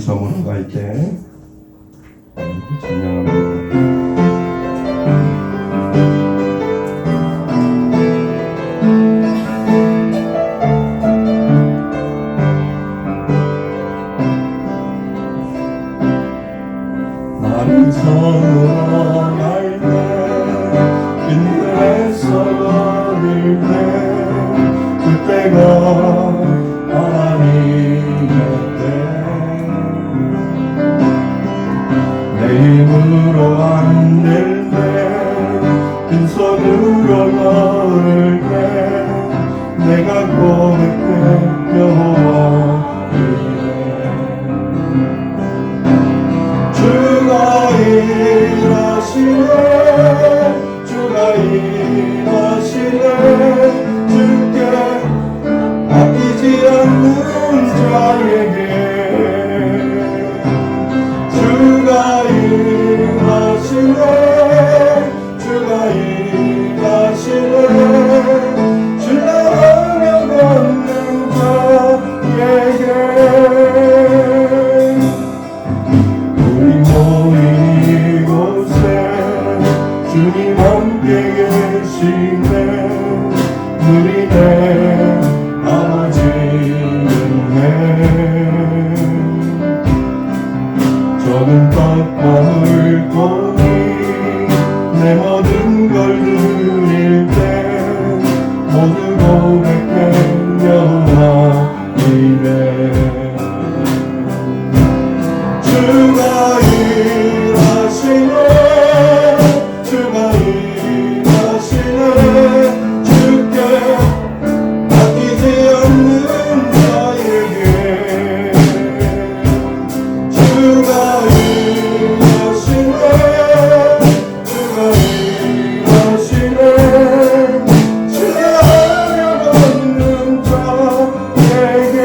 점으로 갈 때 찬양합니다. 섬으로 갈 때 빈들에서 걸을 때 그때가 하나님의 때 내 힘으로 안 될 때 빈손으로 걸을 때 내가 고백해 여호와 일하시네 주가 일하시네 주께 아끼지 않는 자에게 주가 일하시네 주가 일하시네 신뢰하며 걷는 자에게 주님 함께 계시네 누리네 아버지 은혜 적은 떡과 물고기 내 모든 걸 누릴 때 모두 고백해 여호와 이래 주가 일하시네 주가 일하시네 주께 아끼지 않는 자에게 주가 일하시네 주가 일하시네 신뢰하며 걷는 자에게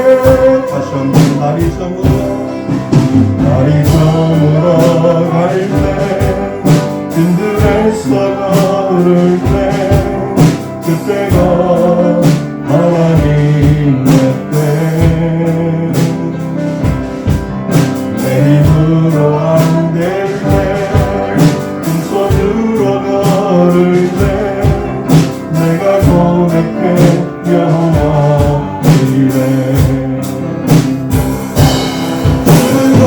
다시 한번 날이 저물어 갈 때 빈들에서 걸을 때 그때가 하나님의 때 내 힘으로 안 될 때 빈손으로 걸을 때 내가 고백해 여호와 이래 주가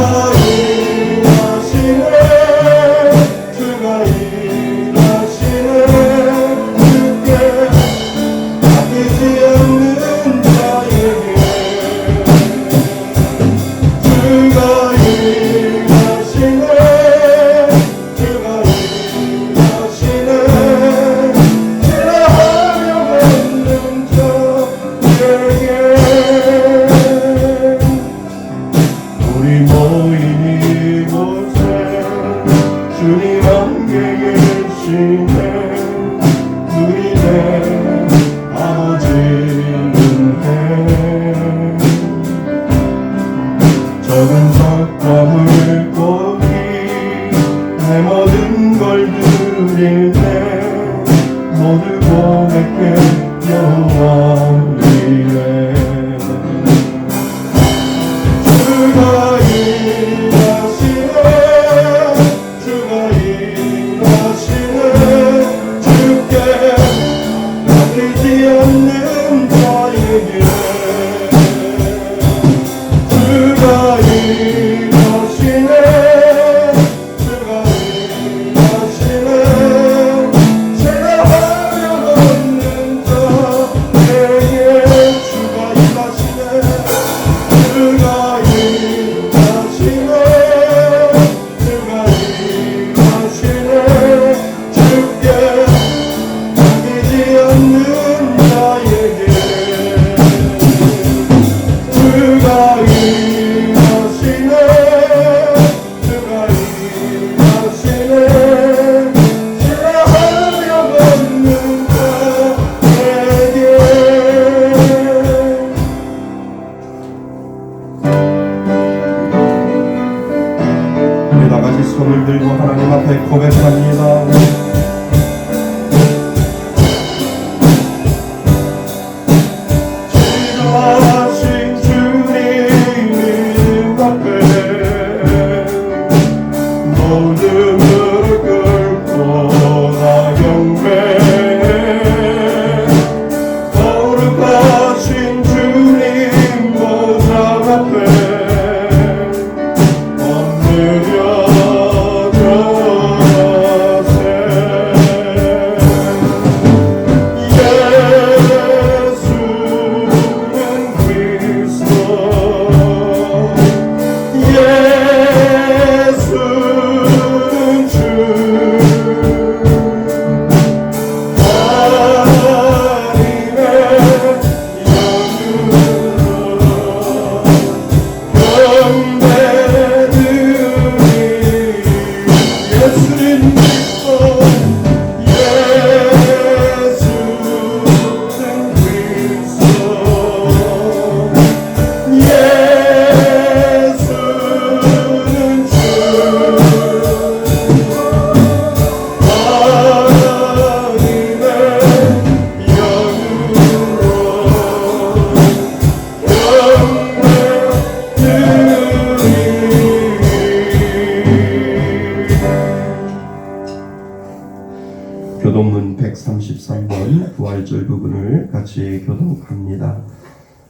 함께 교독합니다.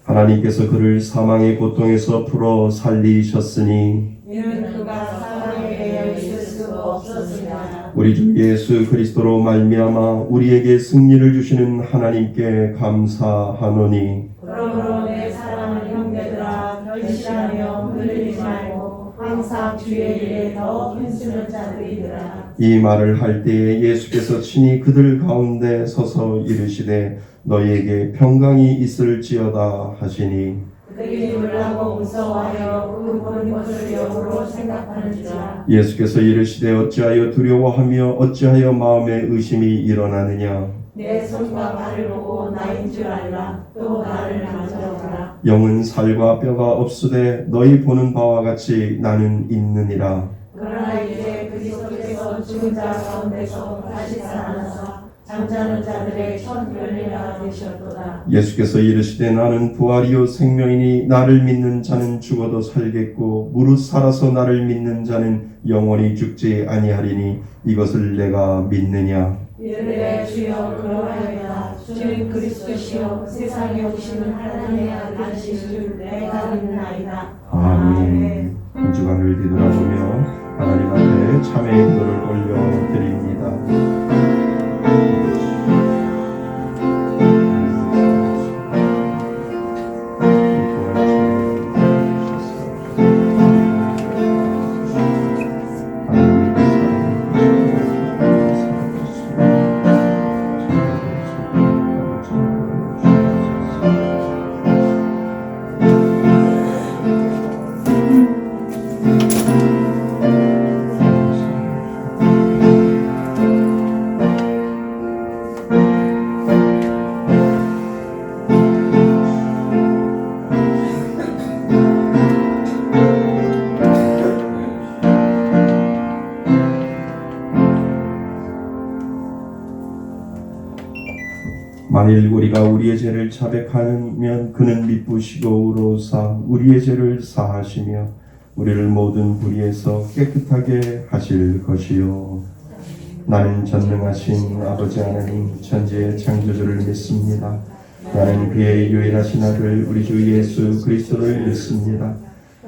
하나님께서 그를 사망의 고통에서 풀어 살리셨으니 이는 그가 사망에 매여 있을 수 없었으나 우리 주 예수 그리스도로 말미암아 우리에게 승리를 주시는 하나님께 감사하노니 그러므로 내 사랑하는 형제들아 결실하며 흔들리지 말고 항상 주의 일에 더 힘쓰는 자들이더라. 이 말을 할 때에 예수께서 친히 그들 가운데 서서 이르시되 너희에게 평강이 있을지어다 하시니 그들이 놀라고 무서워하여 그 보는 것을 역으로 생각하는지라. 예수께서 이르시되 어찌하여 두려워하며 어찌하여 마음에 의심이 일어나느냐. 내 손과 발을 보고 나인 줄 알라. 또 나를 만져보라. 영은 살과 뼈가 없으되 너희 보는 바와 같이 나는 있느니라. 그러나 이제 그리스도께서 죽은 자 가운데서 다시 살아나서 잠자는 자들의 첫 열매가 되셨도다. 예수께서 이르시되 나는 부활이요 생명이니 나를 믿는 자는 죽어도 살겠고 무릇 살아서 나를 믿는 자는 영원히 죽지 아니하리니 이것을 내가 믿느냐. 이르되 주여 그러하여다. 주는 그리스도시요 세상에 오시는 하나님의 아들이신 줄 내가 믿나이다. 아멘. 한 주간을 뒤돌아보며 하나님 앞에 참회의 기도를 올려드립니다. 만일 우리가 우리의 죄를 자백하면 그는 미쁘시고 의로우사 우리의 죄를 사하시며 우리를 모든 불의에서 깨끗하게 하실 것이요. 나는 전능하신 아버지 하나님 천지의 창조주를 믿습니다. 나는 그의 유일하신 아들 우리 주 예수 그리스도를 믿습니다.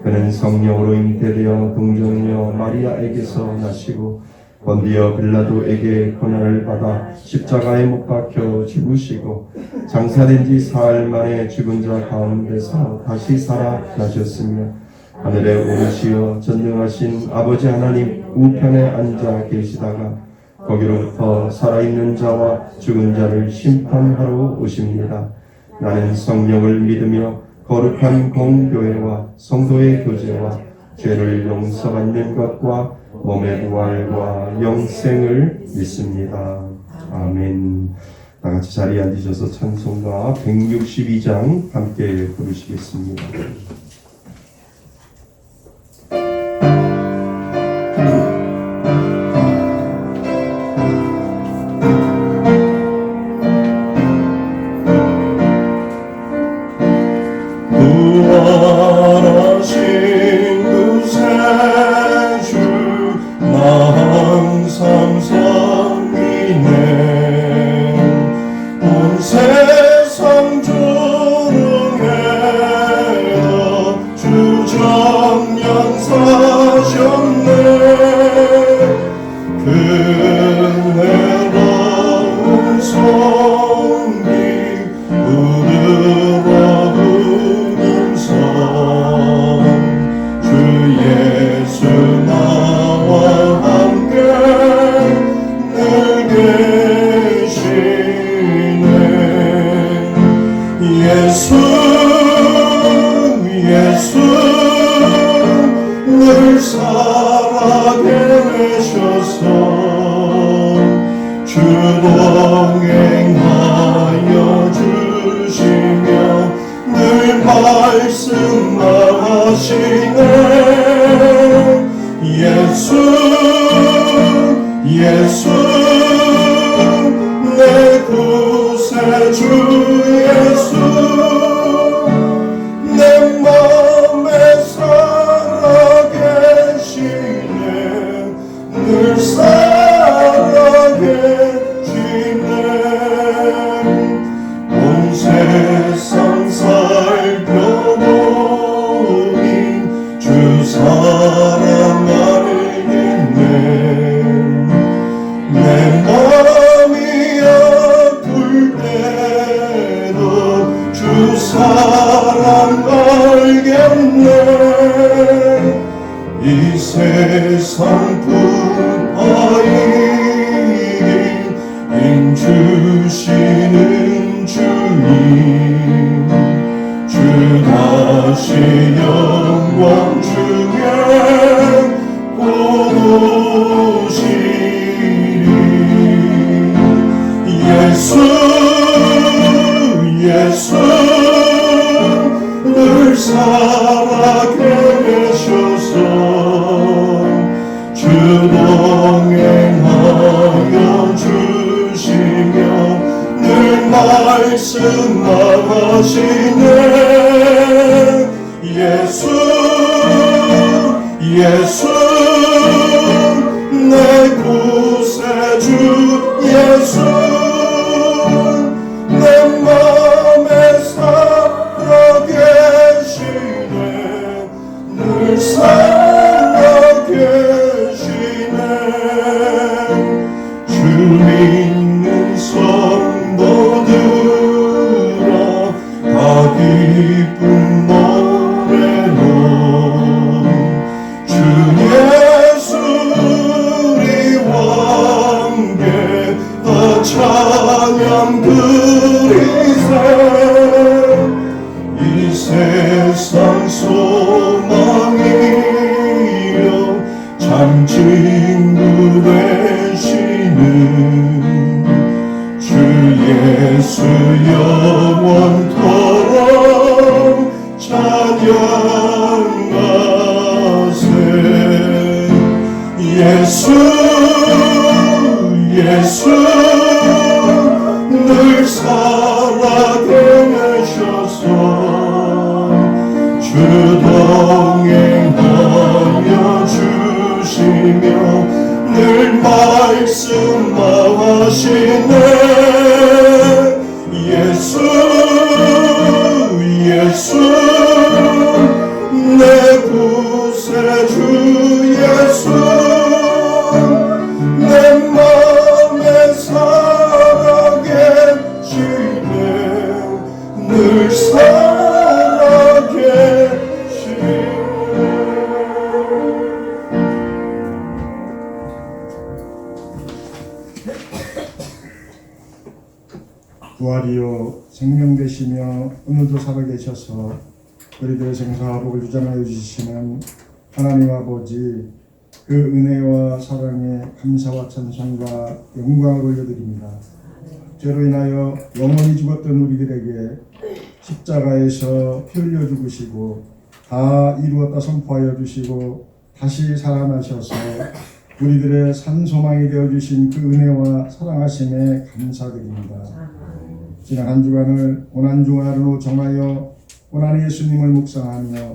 그는 성령으로 잉태되어 동정녀 마리아에게서 나시고 본디어 빌라도에게 고난을 받아 십자가에 못 박혀 죽으시고 장사된 지 사흘 만에 죽은 자 가운데서 다시 살아나셨으며 하늘에 오르시어 전능하신 아버지 하나님 우편에 앉아 계시다가 거기로부터 살아있는 자와 죽은 자를 심판하러 오십니다. 나는 성령을 믿으며 거룩한 공교회와 성도의 교제와 죄를 용서받는 것과 몸의 부활과 영생을 믿습니다. 아멘. 다 같이 자리에 앉으셔서 찬송가 162장 함께 부르시겠습니다. 부활하신 그 세주 항상 섬기네 온 세상 조롱해도 주 정령 사셨네 은혜로운 성기 부드러운 성 주 예수 나와 함께 늘 계시네 예수 늘 살아계 내셔서 주 동행하여 주시며 늘 말씀하시네 예수 내 구세주 예수 내 맘에 살아계시네 늘 살아계시네 세상 살펴보니 주 사랑 알겠네. 내 마음이 아플 때도 주 사랑 알겠네. 이 세상뿐 아니긴 힘 주시는 주님, 주 다시 영광 중에 곧 오시리. 예수 예수 늘 살아계셔서 주 동행하여 주시며 늘 말씀하시네. 예수 예수 내 구세주 예수 내 맘에 살아계시네. 늘 살아계시네. 주 믿는 성도들아 다 기쁜 노래로 주 예수 우리 왕께 더 찬양 드리세. 이 세상 소망이여 참 친구 되시는 주 예수 영원토록 찬양하세. 예수 예수 늘 살아계셔서 주 동행하여 주시며 늘 말씀하시네. 예수 예수 내 구세주 예수 내 맘에 살아계시네. 늘 살아계시네. 부활이요 생명 되시며 오늘도 살아계셔서 우리들의 생사복을 주장하여 주시는 하나님 아버지, 그 은혜와 사랑에 감사와 찬송과 영광을 올려드립니다. 죄로 인하여 영원히 죽었던 우리들에게 십자가에서 피 흘려 죽으시고 다 이루었다 선포하여 주시고 다시 살아나셔서 우리들의 산소망이 되어주신 그 은혜와 사랑하심에 감사드립니다. 지난 한 주간을 고난주간으로 정하여 고난의 예수님을 묵상하며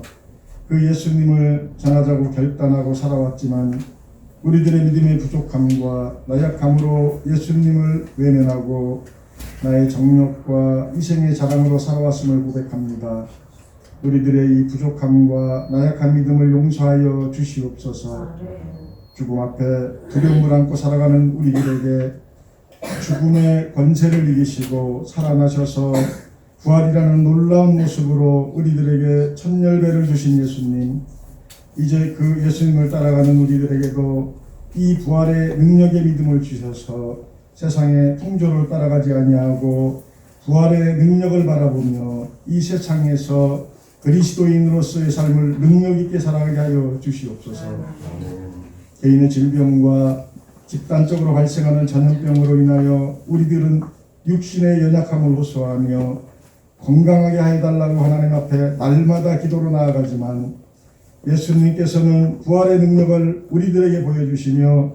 그 예수님을 전하자고 결단하고 살아왔지만 우리들의 믿음의 부족함과 나약함으로 예수님을 외면하고 나의 정욕과 이생의 자랑으로 살아왔음을 고백합니다. 우리들의 이 부족함과 나약한 믿음을 용서하여 주시옵소서. 죽음 앞에 두려움을 안고 살아가는 우리들에게 죽음의 권세를 이기시고 살아나셔서 부활이라는 놀라운 모습으로 우리들에게 천열배를 주신 예수님, 이제 그 예수님을 따라가는 우리들에게도 이 부활의 능력의 믿음을 주셔서 세상의 풍조를 따라가지 아니하고 부활의 능력을 바라보며 이 세상에서 그리스도인으로서의 삶을 능력 있게 살아가게 하여 주시옵소서. 개인의 질병과 집단적으로 발생하는 전염병으로 인하여 우리들은 육신의 연약함을 호소하며 건강하게 해달라고 하나님 앞에 날마다 기도로 나아가지만 예수님께서는 부활의 능력을 우리들에게 보여주시며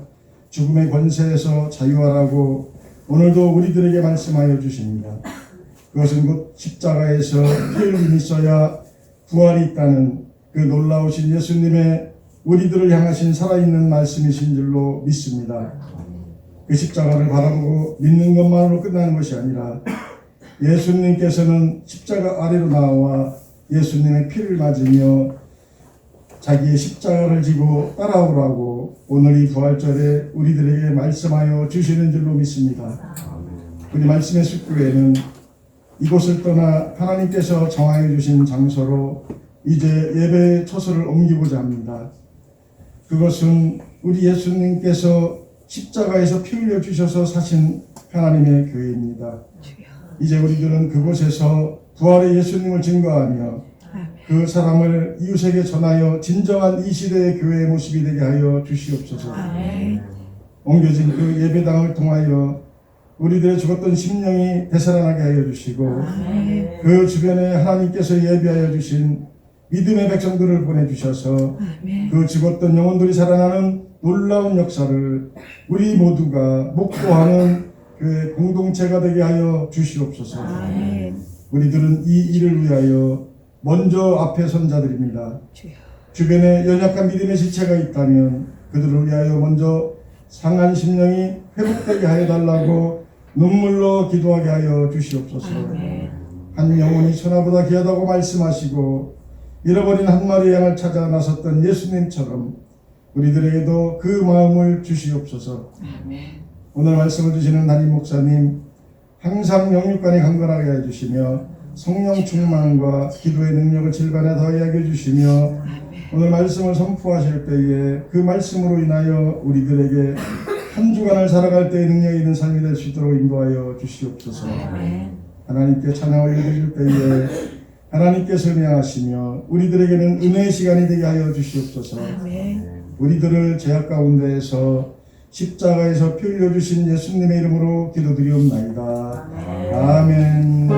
죽음의 권세에서 자유하라고 오늘도 우리들에게 말씀하여 주십니다. 그것은 곧 십자가에서 피를 흘리셔야 부활이 있다는 그 놀라우신 예수님의 우리들을 향하신 살아있는 말씀이신 줄로 믿습니다. 그 십자가를 바라보고 믿는 것만으로 끝나는 것이 아니라 예수님께서는 십자가 아래로 나와 예수님의 피를 맞으며 자기의 십자가를 지고 따라오라고 오늘 이 부활절에 우리들에게 말씀하여 주시는 줄로 믿습니다. 우리 말씀의 숙교에는 이곳을 떠나 하나님께서 정하여 주신 장소로 이제 예배의 처소를 옮기고자 합니다. 그것은 우리 예수님께서 십자가에서 피 흘려 주셔서 사신 하나님의 교회입니다. 이제 우리들은 그곳에서 부활의 예수님을 증거하며 그 사람을 이웃에게 전하여 진정한 이 시대의 교회의 모습이 되게 하여 주시옵소서. 옮겨진 그 예배당을 통하여 우리들의 죽었던 심령이 되살아나게 하여 주시고 그 주변에 하나님께서 예비하여 주신 믿음의 백성들을 보내주셔서 그 죽었던 영혼들이 살아나는 놀라운 역사를 우리 모두가 목도하는 교회 공동체가 되게 하여 주시옵소서. 우리들은 이 일을 위하여 먼저 앞에 선 자들입니다. 주변에 연약한 믿음의 지체가 있다면 그들을 위하여 먼저 상한 심령이 회복되게 하여 달라고 눈물로 기도하게 하여 주시옵소서. 한 영혼이 천하보다 귀하다고 말씀하시고 잃어버린 한 마리의 양을 찾아 나섰던 예수님처럼 우리들에게도 그 마음을 주시옵소서. 오늘 말씀을 주시는 담임 목사님 항상 영육간에 강건하게 해주시며 성령 충만과 기도의 능력을 질반에 더하게 해주시며 오늘 말씀을 선포하실 때에 그 말씀으로 인하여 우리들에게 한 주간을 살아갈 때의 능력이 있는 삶이 될 수 있도록 인도하여 주시옵소서. 하나님께 찬양을 올려드릴 때에 하나님께서 은혜하시며 우리들에게는 은혜의 시간이 되게 하여 주시옵소서. 우리들을 죄악 가운데에서 십자가에서 피 흘려주신 예수님의 이름으로 기도드리옵나이다. 아멘.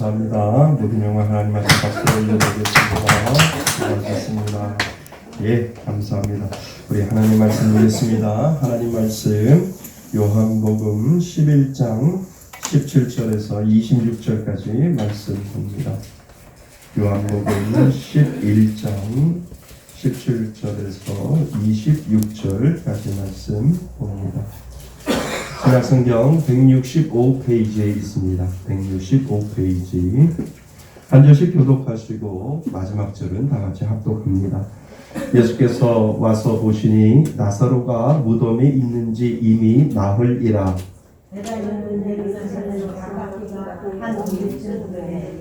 감사합니다. 모든 영광 하나님 앞에 박수 올려드리겠습니다. 고맙습니다. 예, 감사합니다. 우리 하나님 말씀 보겠습니다. 하나님 말씀 요한복음 11장 17절에서 26절까지 말씀 봅니다. 요한복음 11장 17절에서 26절까지 말씀 봅니다. 신약성경 165페이지에 있습니다. 165페이지. 한 절씩 교독하시고 마지막 절은 다 같이 합독합니다. 예수께서 와서 보시니 나사로가 무덤에 있는지 이미 나흘이라.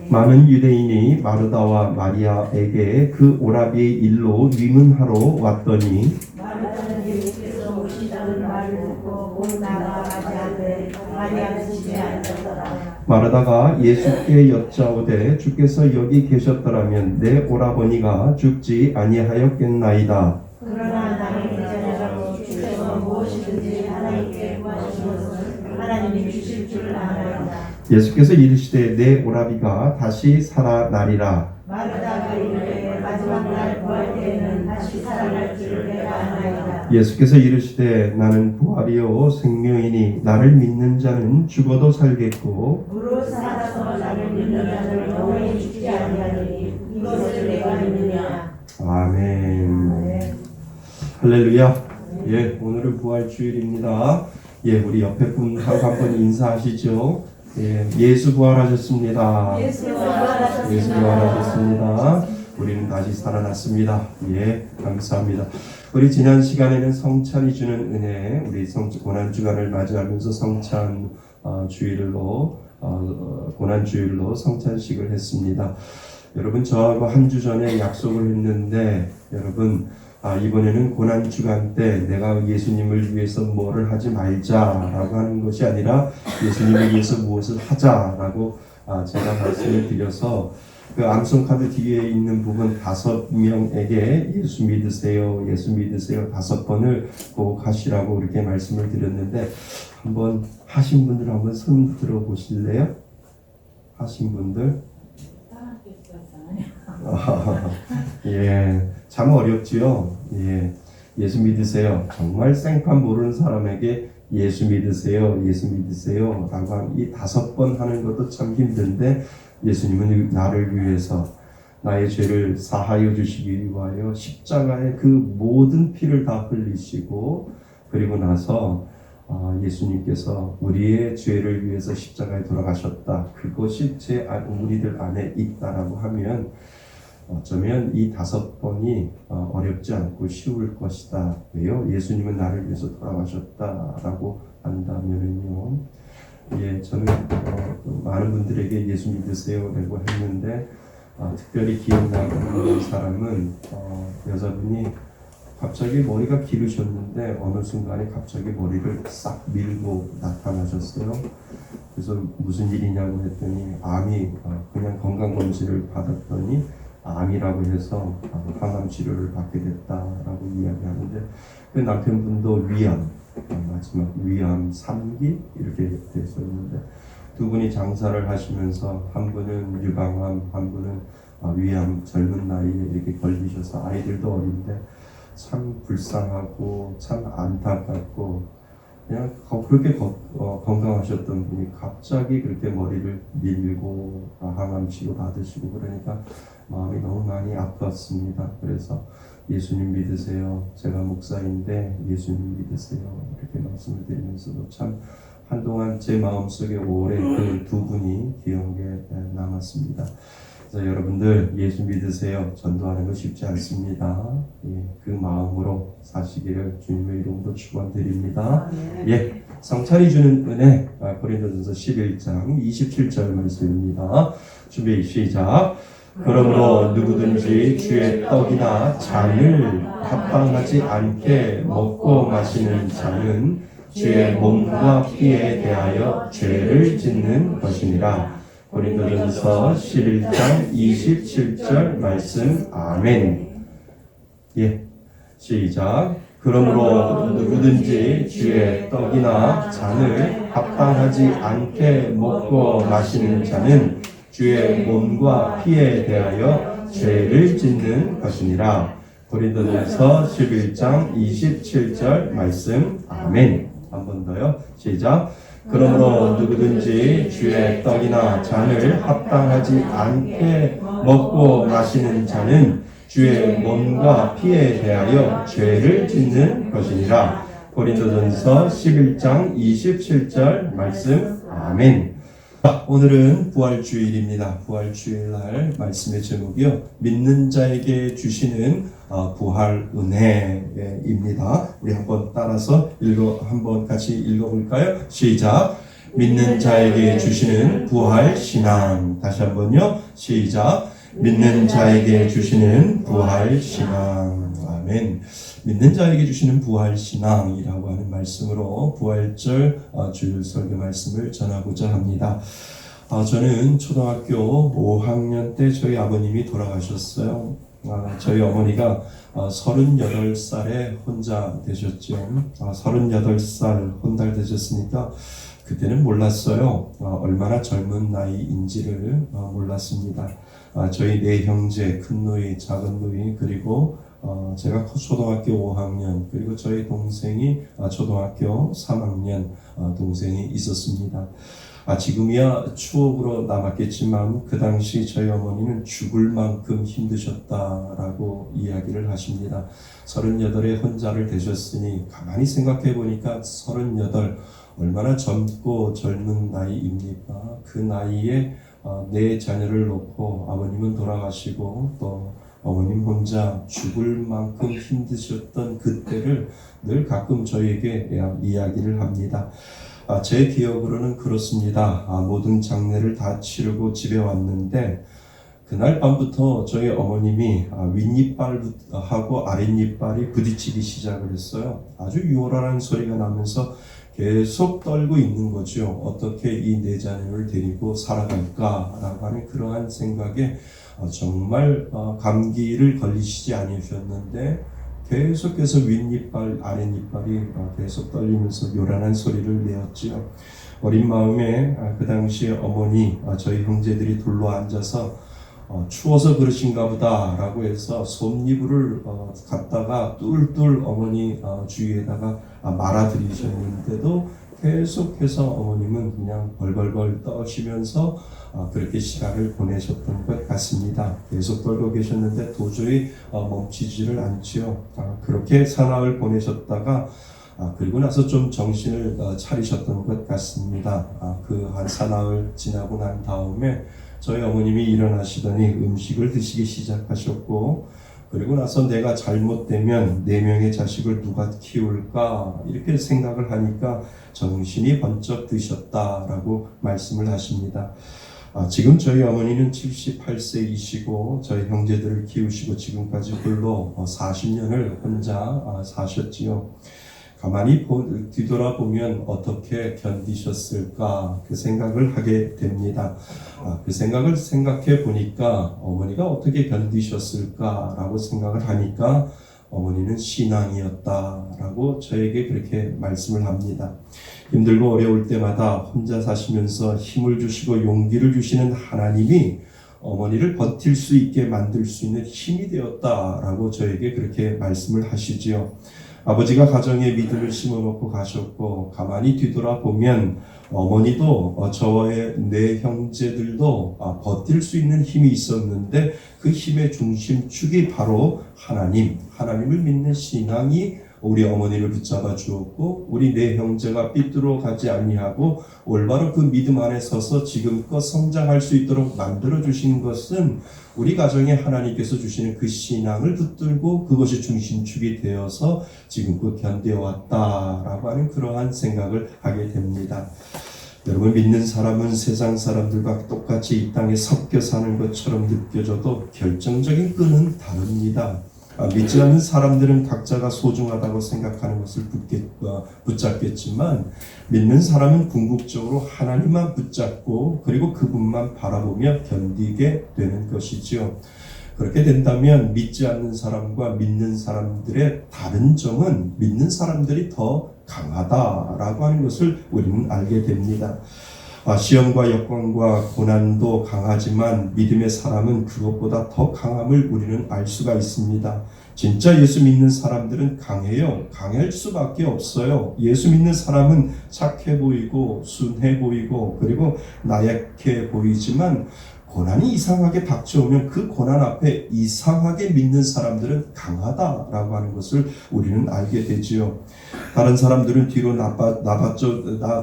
많은 유대인이 마르다와 마리아에게 그 오라비의 일로 위문하러 왔더니 마르다는 예수께서 오시다는 말을 듣고 곧 나가 맞이하되 마리아는 집에 앉았더라. 마르다가 예수께 여짜오되 주께서 여기 계셨더라면 내 오라버니가 죽지 아니하였겠나이다. 그러나 나는 괜찮으라고 주께서 무엇이든지 하나님께 구하신 것은 하나님이 주실 줄 아나이다. 예수께서 이르시되 내 오라비가 다시 살아나리라. 마르다가 이르되 마지막 날 구할 때에는 다시 살아날 줄 내가 아나이다. 예수께서 이르시되 나는 부활이요 생명이니 나를 믿는 자는 죽어도 살겠고 무릇 살아서 나를 믿는 자는 영원히 죽지 아니하리니 이것을 내가 믿느냐. 아멘. 할렐루야. 예, 오늘은 부활주일입니다. 예, 우리 옆에 분하고 한번 인사하시죠. 예, 예수 부활하셨습니다. 예수 부활하셨습니다. 예수 부활하셨습니다. 우리는 다시 살아났습니다. 예, 감사합니다. 우리 지난 시간에는 성찬이 주는 은혜, 우리 고난주간을 맞이하면서 성찬 주일로 고난주일로 성찬식을 했습니다. 여러분 저하고 한 주 전에 약속을 했는데 여러분 이번에는 고난주간 때 내가 예수님을 위해서 뭐를 하지 말자라고 하는 것이 아니라 예수님을 위해서 무엇을 하자라고 제가 말씀을 드려서 그 암송카드 뒤에 있는 부분 5명에게 예수 믿으세요, 예수 믿으세요 5번을 꼭 하시라고 이렇게 말씀을 드렸는데 한번 하신 분들 한번 손 들어 보실래요? 하신 분들? 예, 참 어렵지요. 예, 예수 믿으세요. 정말 생판 모르는 사람에게 예수 믿으세요, 예수 믿으세요 라고 하면 이 5번 하는 것도 참 힘든데 예수님은 나를 위해서 나의 죄를 사하여 주시기 위하여 십자가에 그 모든 피를 다 흘리시고 그리고 나서 예수님께서 우리의 죄를 위해서 십자가에 돌아가셨다. 그것이 우리들 안에 있다라고 하면 어쩌면 이 5번이 어렵지 않고 쉬울 것이다. 왜요? 예수님은 나를 위해서 돌아가셨다라고 한다면은요. 예, 저는 많은 분들에게 예수 믿으세요라고 했는데 특별히 기억나는 사람은 여자분이 갑자기 머리가 기르셨는데 어느 순간에 갑자기 머리를 싹 밀고 나타나셨어요. 그래서 무슨 일이냐고 했더니 암이 그냥 건강검진을 받았더니 암이라고 해서 항암 치료를 받게 됐다라고 이야기하는데 그 남편분도 마지막 위암 3기 이렇게 됐었는데 두 분이 장사를 하시면서 한 분은 유방암, 한 분은 위암 젊은 나이에 이렇게 걸리셔서 아이들도 어린데 참 불쌍하고 참 안타깝고 그냥 그렇게 건강하셨던 분이 갑자기 그렇게 머리를 밀고 항암 치료 받으시고 그러니까 마음이 너무 많이 아팠습니다. 그래서 예수님 믿으세요. 제가 목사인데 예수님 믿으세요. 이렇게 말씀을 드리면서도 참 한동안 제 마음속에 오래 그 두 분이 기억에 남았습니다. 그래서 여러분들 예수 믿으세요. 전도하는 거 쉽지 않습니다. 예, 그 마음으로 사시기를 주님의 이름으로 축원드립니다. 예, 성찬이 주는 은혜 고린도전서 11장 27절 말씀입니다. 준비 시작. 그러므로 누구든지 주의 떡이나 잔을 합당하지 않게 먹고 마시는 자는 주의 몸과 피에 대하여 죄를 짓는 것이니라. 고린도전서 11장 27절 말씀. 아멘. 예, 시작. 그러므로 누구든지 주의 떡이나 잔을 합당하지 않게 먹고 마시는 자는 주의 몸과 피에 대하여 죄를 짓는 것이니라. 고린도전서 11장 27절 말씀. 아멘. 한 번 더요. 시작. 그러므로 누구든지 주의 떡이나 잔을 합당하지 않게 먹고 마시는 자는 주의 몸과 피에 대하여 죄를 짓는 것이니라. 고린도전서 11장 27절 말씀. 아멘. 오늘은 부활주일입니다. 부활주일날 말씀의 제목이요, 믿는 자에게 주시는 부활 은혜입니다. 우리 한번 따라서 한번 같이 읽어볼까요? 시작. 믿는 자에게 주시는 부활 신앙. 다시 한번요. 시작. 믿는 자에게 주시는 부활 신앙. 아멘. 믿는 자에게 주시는 부활 신앙이라고 하는 말씀으로 부활절 주일 설교 말씀을 전하고자 합니다. 저는 초등학교 5학년 때 저희 아버님이 돌아가셨어요. 저희 어머니가 38살에 혼자 되셨죠. 38살 혼자 되셨으니까 그때는 몰랐어요. 얼마나 젊은 나이인지를 몰랐습니다. 저희 네 형제, 큰 누이, 작은 누이, 그리고 제가 초등학교 5학년, 그리고 저희 동생이 초등학교 3학년 동생이 있었습니다. 지금이야 추억으로 남았겠지만 그 당시 저희 어머니는 죽을 만큼 힘드셨다라고 이야기를 하십니다. 38에 혼자를 되셨으니 가만히 생각해 보니까 38 얼마나 젊고 젊은 나이입니까? 그 나이에 내 자녀를 놓고 아버님은 돌아가시고 또 어머님 혼자 죽을 만큼 힘드셨던 그때를 늘 가끔 저에게 이야기를 합니다. 제 기억으로는 그렇습니다. 모든 장례를 다 치르고 집에 왔는데 그날 밤부터 저희 어머님이 윗니빨하고 아랫니빨이 부딪히기 시작을 했어요. 아주 요란한 소리가 나면서 계속 떨고 있는 거죠. 어떻게 이 네 자녀를 데리고 살아갈까라고 하는 그러한 생각에 정말 감기를 걸리시지 않으셨는데 계속해서 윗니빨, 아랫니빨이 계속 떨리면서 요란한 소리를 내었지요. 어린 마음에 그 당시에 어머니, 저희 형제들이 둘러 앉아서 추워서 그러신가 보다 라고 해서 솜이불을 갖다가 뚫뚫 어머니 주위에다가 말아들이셨는데도 계속해서 어머님은 그냥 벌벌벌 떠시면서 그렇게 시간을 보내셨던 것 같습니다. 계속 떨고 계셨는데 도저히 멈추지를 않지요. 그렇게 사나흘 보내셨다가 그리고 나서 좀 정신을 차리셨던 것 같습니다. 그 한 사나흘 지나고 난 다음에 저희 어머님이 일어나시더니 음식을 드시기 시작하셨고, 그리고 나서 내가 잘못되면 4명의 자식을 누가 키울까 이렇게 생각을 하니까 정신이 번쩍 드셨다라고 말씀을 하십니다. 지금 저희 어머니는 78세이시고 저희 형제들을 키우시고 지금까지 홀로 40년을 혼자 사셨지요. 가만히 뒤돌아보면 어떻게 견디셨을까 그 생각을 하게 됩니다. 그 생각을 생각해 보니까 어머니가 어떻게 견디셨을까라고 생각을 하니까 어머니는 신앙이었다라고 저에게 그렇게 말씀을 합니다. 힘들고 어려울 때마다 혼자 사시면서 힘을 주시고 용기를 주시는 하나님이 어머니를 버틸 수 있게 만들 수 있는 힘이 되었다라고 저에게 그렇게 말씀을 하시지요. 아버지가 가정에 믿음을 심어놓고 가셨고 가만히 뒤돌아보면 어머니도 저의 네 형제들도 버틸 수 있는 힘이 있었는데 그 힘의 중심축이 바로 하나님을 믿는 신앙이 우리 어머니를 붙잡아 주었고 우리 네 형제가 삐뚤어 가지 아니하고 올바로 그 믿음 안에 서서 지금껏 성장할 수 있도록 만들어 주신 것은 우리 가정에 하나님께서 주시는 그 신앙을 붙들고 그것이 중심축이 되어서 지금껏 견뎌왔다라고 하는 그러한 생각을 하게 됩니다. 여러분, 믿는 사람은 세상 사람들과 똑같이 이 땅에 섞여 사는 것처럼 느껴져도 결정적인 끈은 다릅니다. 믿지 않는 사람들은 각자가 소중하다고 생각하는 것을 붙잡겠지만 믿는 사람은 궁극적으로 하나님만 붙잡고 그리고 그분만 바라보며 견디게 되는 것이지요. 그렇게 된다면 믿지 않는 사람과 믿는 사람들의 다른 점은 믿는 사람들이 더 강하다라고 하는 것을 우리는 알게 됩니다. 시험과 역경과 고난도 강하지만 믿음의 사람은 그것보다 더 강함을 우리는 알 수가 있습니다. 진짜 예수 믿는 사람들은 강해요. 강할 수밖에 없어요. 예수 믿는 사람은 착해 보이고 순해 보이고 그리고 나약해 보이지만 고난이 이상하게 닥쳐오면 그 고난 앞에 이상하게 믿는 사람들은 강하다라고 하는 것을 우리는 알게 되지요. 다른 사람들은 뒤로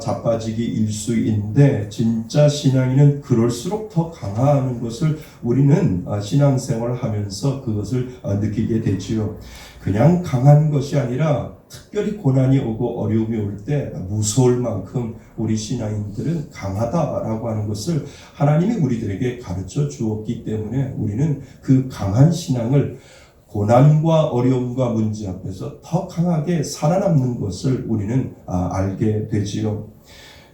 자빠지기일 수 있는데 진짜 신앙인은 그럴수록 더 강하는 것을 우리는 신앙생활을 하면서 그것을 느끼게 되지요. 그냥 강한 것이 아니라 특별히 고난이 오고 어려움이 올 때 무서울 만큼 우리 신앙인들은 강하다라고 하는 것을 하나님이 우리들에게 가르쳐 주었기 때문에 우리는 그 강한 신앙을 고난과 어려움과 문제 앞에서 더 강하게 살아남는 것을 우리는 알게 되지요.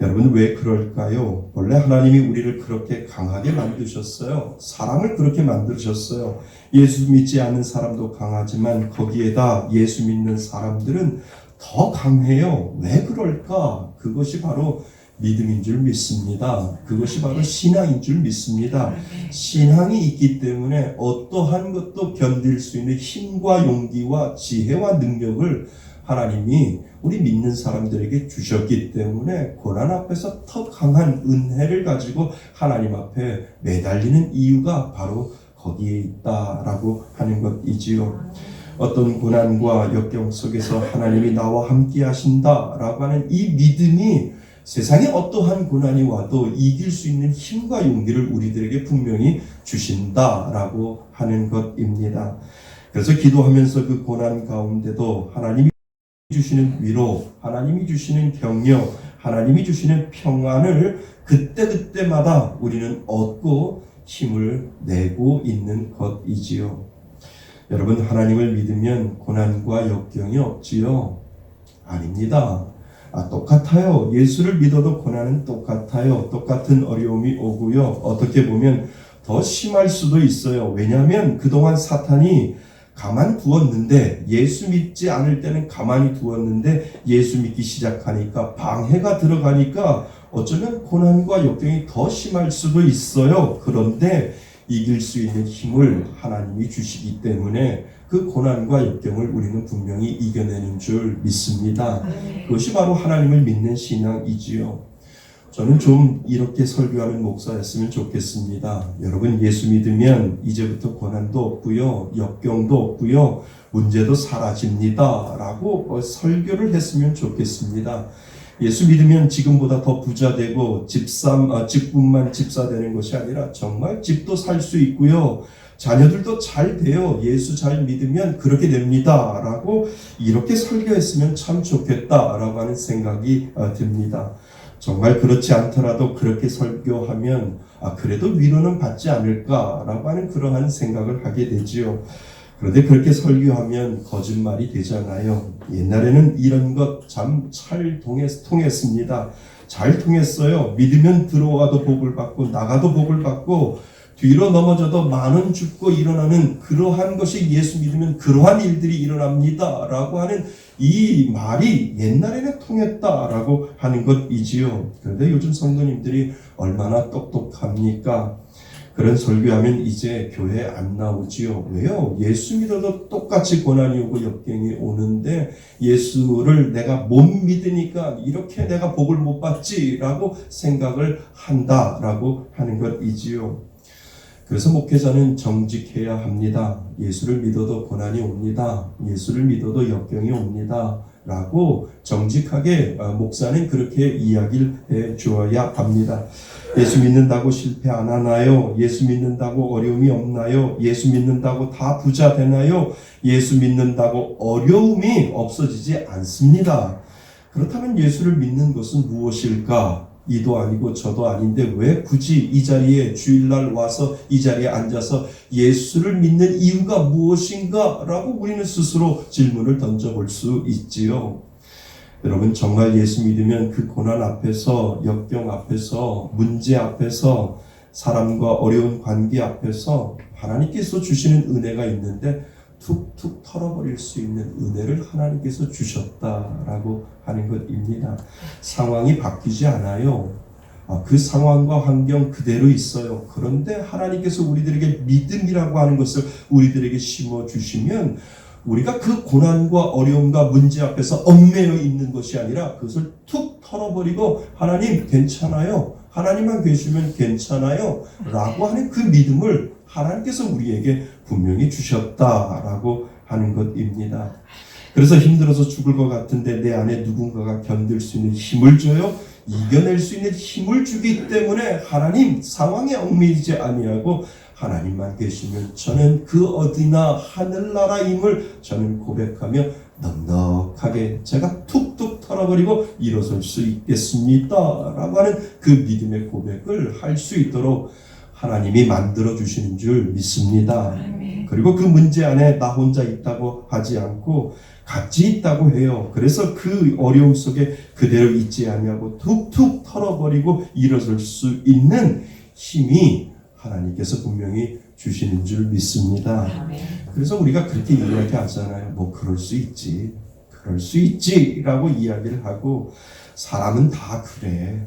여러분 왜 그럴까요? 원래 하나님이 우리를 그렇게 강하게 만드셨어요. 사람을 그렇게 만드셨어요. 예수 믿지 않는 사람도 강하지만 거기에다 예수 믿는 사람들은 더 강해요. 왜 그럴까? 그것이 바로 믿음인 줄 믿습니다. 그것이 바로 신앙인 줄 믿습니다. 신앙이 있기 때문에 어떠한 것도 견딜 수 있는 힘과 용기와 지혜와 능력을 하나님이 우리 믿는 사람들에게 주셨기 때문에 고난 앞에서 더 강한 은혜를 가지고 하나님 앞에 매달리는 이유가 바로 거기에 있다라고 하는 것이지요. 어떤 고난과 역경 속에서 하나님이 나와 함께 하신다라고 하는 이 믿음이 세상에 어떠한 고난이 와도 이길 수 있는 힘과 용기를 우리들에게 분명히 주신다라고 하는 것입니다. 그래서 기도하면서 그 고난 가운데도 하나님이 주시는 위로, 하나님이 주시는 격려, 하나님이 주시는 평안을 그때그때마다 우리는 얻고 힘을 내고 있는 것이지요. 여러분 하나님을 믿으면 고난과 역경이 없지요? 아닙니다. 똑같아요. 예수를 믿어도 고난은 똑같아요. 똑같은 어려움이 오고요. 어떻게 보면 더 심할 수도 있어요. 왜냐하면 그동안 사탄이 가만 두었는데 예수 믿지 않을 때는 가만히 두었는데 예수 믿기 시작하니까 방해가 들어가니까 어쩌면 고난과 역경이 더 심할 수도 있어요. 그런데 이길 수 있는 힘을 하나님이 주시기 때문에 그 고난과 역경을 우리는 분명히 이겨내는 줄 믿습니다. 그것이 바로 하나님을 믿는 신앙이지요. 저는 좀 이렇게 설교하는 목사였으면 좋겠습니다. 여러분 예수 믿으면 이제부터 고난도 없고요, 역경도 없고요, 문제도 사라집니다 라고 설교를 했으면 좋겠습니다. 예수 믿으면 지금보다 더 부자 되고 집뿐만 집사 되는 것이 아니라 정말 집도 살 수 있고요, 자녀들도 잘 돼요. 예수 잘 믿으면 그렇게 됩니다 라고 이렇게 설교했으면 참 좋겠다 라고 하는 생각이 듭니다. 정말 그렇지 않더라도 그렇게 설교하면 그래도 위로는 받지 않을까라고 하는 그러한 생각을 하게 되지요. 그런데 그렇게 설교하면 거짓말이 되잖아요. 옛날에는 이런 것 참 잘 통했습니다. 잘 통했어요. 믿으면 들어와도 복을 받고 나가도 복을 받고 뒤로 넘어져도 10,000원 죽고 일어나는 그러한 것이 예수 믿으면 그러한 일들이 일어납니다 라고 하는 이 말이 옛날에는 통했다라고 하는 것이지요. 그런데 요즘 성도님들이 얼마나 똑똑합니까? 그런 설교하면 이제 교회 안 나오지요. 왜요? 예수 믿어도 똑같이 고난이 오고 역경이 오는데 예수를 내가 못 믿으니까 이렇게 내가 복을 못 받지라고 생각을 한다라고 하는 것이지요. 그래서 목회자는 정직해야 합니다. 예수를 믿어도 고난이 옵니다. 예수를 믿어도 역경이 옵니다. 라고 정직하게 목사는 그렇게 이야기를 해 주어야 합니다. 예수 믿는다고 실패 안 하나요? 예수 믿는다고 어려움이 없나요? 예수 믿는다고 다 부자 되나요? 예수 믿는다고 어려움이 없어지지 않습니다. 그렇다면 예수를 믿는 것은 무엇일까? 이도 아니고 저도 아닌데 왜 굳이 이 자리에 주일날 와서 이 자리에 앉아서 예수를 믿는 이유가 무엇인가? 라고 우리는 스스로 질문을 던져볼 수 있지요. 여러분 정말 예수 믿으면 그 고난 앞에서, 역경 앞에서, 문제 앞에서, 사람과 어려운 관계 앞에서 하나님께서 주시는 은혜가 있는데 툭툭 털어버릴 수 있는 은혜를 하나님께서 주셨다라고 하는 것입니다. 상황이 바뀌지 않아요. 그 상황과 환경 그대로 있어요. 그런데 하나님께서 우리들에게 믿음이라고 하는 것을 우리들에게 심어주시면 우리가 그 고난과 어려움과 문제 앞에서 얽매여 있는 것이 아니라 그것을 툭 털어버리고 하나님 괜찮아요. 하나님만 계시면 괜찮아요. 라고 하는 그 믿음을 하나님께서 우리에게 분명히 주셨다라고 하는 것입니다. 그래서 힘들어서 죽을 것 같은데 내 안에 누군가가 견딜 수 있는 힘을 줘요. 이겨낼 수 있는 힘을 주기 때문에 하나님 상황에 얽매이지 아니하고 하나님만 계시면 저는 그 어디나 하늘나라임을 저는 고백하며 넉넉하게 제가 툭툭 털어버리고 일어설 수 있겠습니다 라고 하는 그 믿음의 고백을 할 수 있도록 하나님이 만들어 주시는 줄 믿습니다. 그리고 그 문제 안에 나 혼자 있다고 하지 않고 같이 있다고 해요. 그래서 그 어려움 속에 그대로 있지 아니하고 툭툭 털어버리고 일어설 수 있는 힘이 하나님께서 분명히 주시는 줄 믿습니다. 그래서 우리가 그렇게 이야기하잖아요. 뭐 그럴 수 있지, 그럴 수 있지라고 이야기를 하고 사람은 다 그래.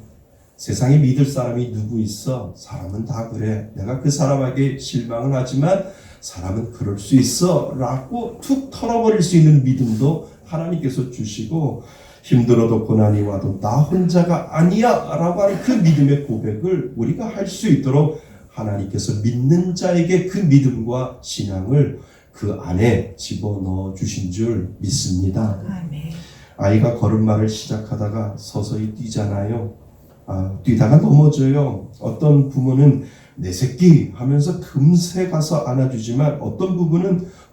세상에 믿을 사람이 누구 있어? 사람은 다 그래. 내가 그 사람에게 실망은 하지만 사람은 그럴 수 있어 라고 툭 털어버릴 수 있는 믿음도 하나님께서 주시고 힘들어도 고난이 와도 나 혼자가 아니야 라고 하는 그 믿음의 고백을 우리가 할 수 있도록 하나님께서 믿는 자에게 그 믿음과 신앙을 그 안에 집어넣어 주신 줄 믿습니다. 아이가 걸음마를 시작하다가 서서히 뛰잖아요. 뛰다가 넘어져요. 어떤 부모는 내 새끼 하면서 금세 가서 안아주지만 어떤